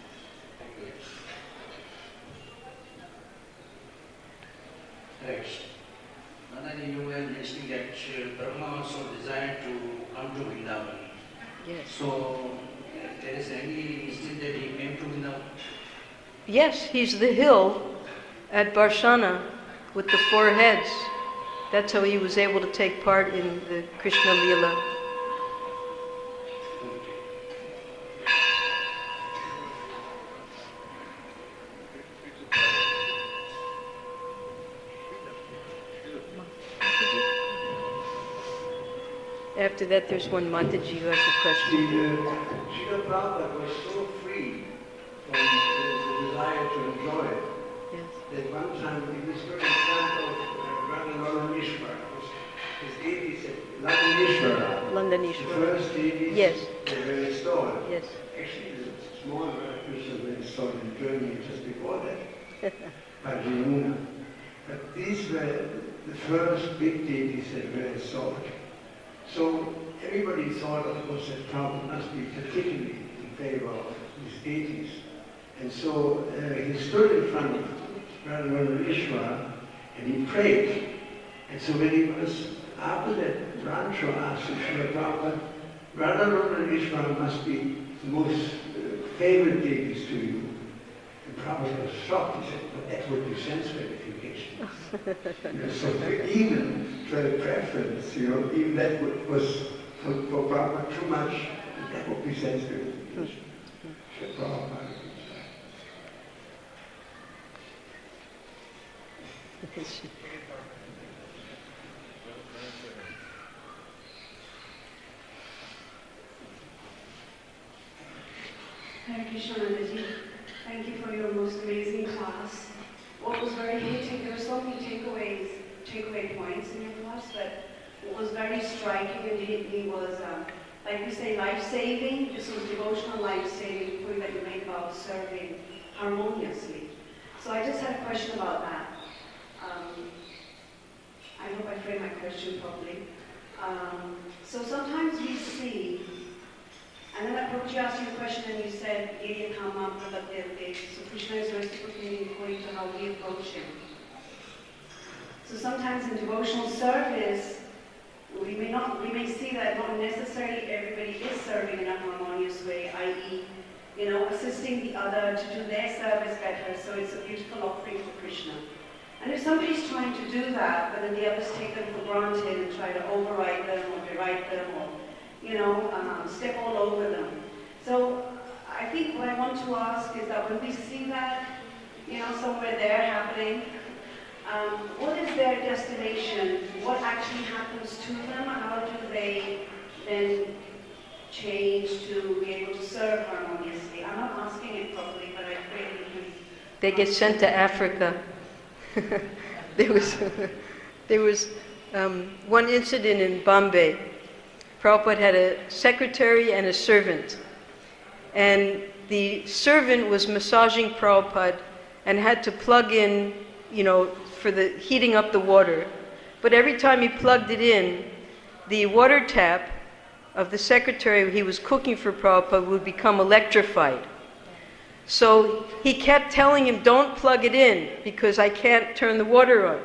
S11: Next. Nandani, you were mentioning that Brahma also desired to come to Vrindavan.
S5: Yes.
S11: So, there is any instant that he came to Vrindavan?
S5: Yes, he's the hill at Darshana with the 4 heads. That's how he was able to take part in the Krishna Leela. After that, there's one Mataji who has a question.
S9: Srila Prabhupada was so free from the desire to enjoy it that one time he was stood in front of Radha his deity said,
S5: Landanishwara.
S9: The first deities
S5: Yes.
S9: that were installed.
S5: Yes.
S9: Actually, the small Radha were installed in Germany just before that, by Yamuna. But these were the first big deities that were installed. So everybody thought, of course, that Prabhupada must be particularly in favor of these deities. And so he stood in front of Radha and he prayed. And so when he was, after that, Rancho asked Srila Prabhupada, Radha must be the most favorite deities to you. And Prabhupada was shocked. He said, but that would be sense verification. So even for the preference, even that was for Prabhupada too much, that would be sense verification. So Prabhupada.
S12: Hare Krishna, Nanaji. Thank you for your most amazing class. What was very hitting, there were so many takeaway points in your class, but what was very striking and hit me was, like we say, life-saving. This was devotional life-saving, the point that you made about serving harmoniously. So I just had a question about that. I hope I frame my question properly. So sometimes we see, and then Prabhuji asked you a question and you said, Iriya Kama Prabhadev. So Krishna is reciprocating according to how we approach him. So sometimes in devotional service, we may see that not necessarily everybody is serving in a harmonious way, i.e., assisting the other to do their service better, so it's a beautiful offering for Krishna. And if somebody's trying to do that, but then the others take them for granted and try to override them or beride them or, step all over them. So I think what I want to ask is that when we see that, somewhere there happening, what is their destination? What actually happens to them? How do they then change to be able to serve harmoniously? I'm not asking it properly, but I pray that you can.
S5: They get sent to Africa. There was one incident in Bombay. Prabhupada had a secretary and a servant. And the servant was massaging Prabhupada and had to plug in, for the heating up the water. But every time he plugged it in, the water tap of the secretary he was cooking for Prabhupada would become electrified. So he kept telling him, don't plug it in because I can't turn the water on.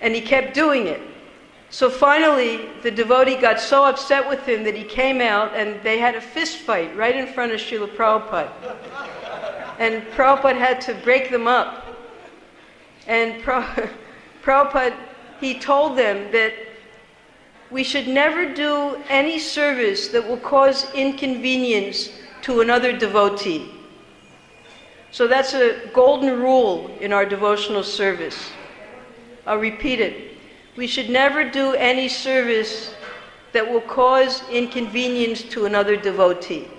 S5: And he kept doing it. So finally, the devotee got so upset with him that he came out and they had a fist fight right in front of Srila Prabhupada. And Prabhupada had to break them up. And Prabhupada, he told them that we should never do any service that will cause inconvenience to another devotee. So that's a golden rule in our devotional service. I'll repeat it. We should never do any service that will cause inconvenience to another devotee.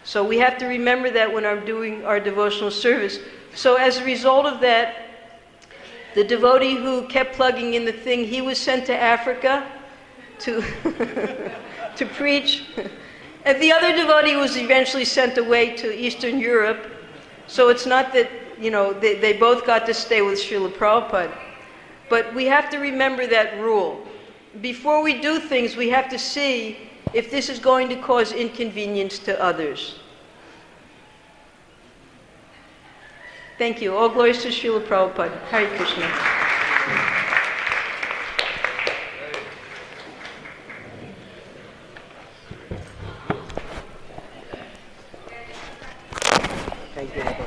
S5: So we have to remember that when I'm doing our devotional service. So as a result of that, the devotee who kept plugging in the thing, he was sent to Africa to to preach. And the other devotee was eventually sent away to Eastern Europe. So it's not that, they both got to stay with Srila Prabhupada. But we have to remember that rule. Before we do things, we have to see if this is going to cause inconvenience to others. Thank you. All glories to Srila Prabhupada. Hare Krishna. Thank you.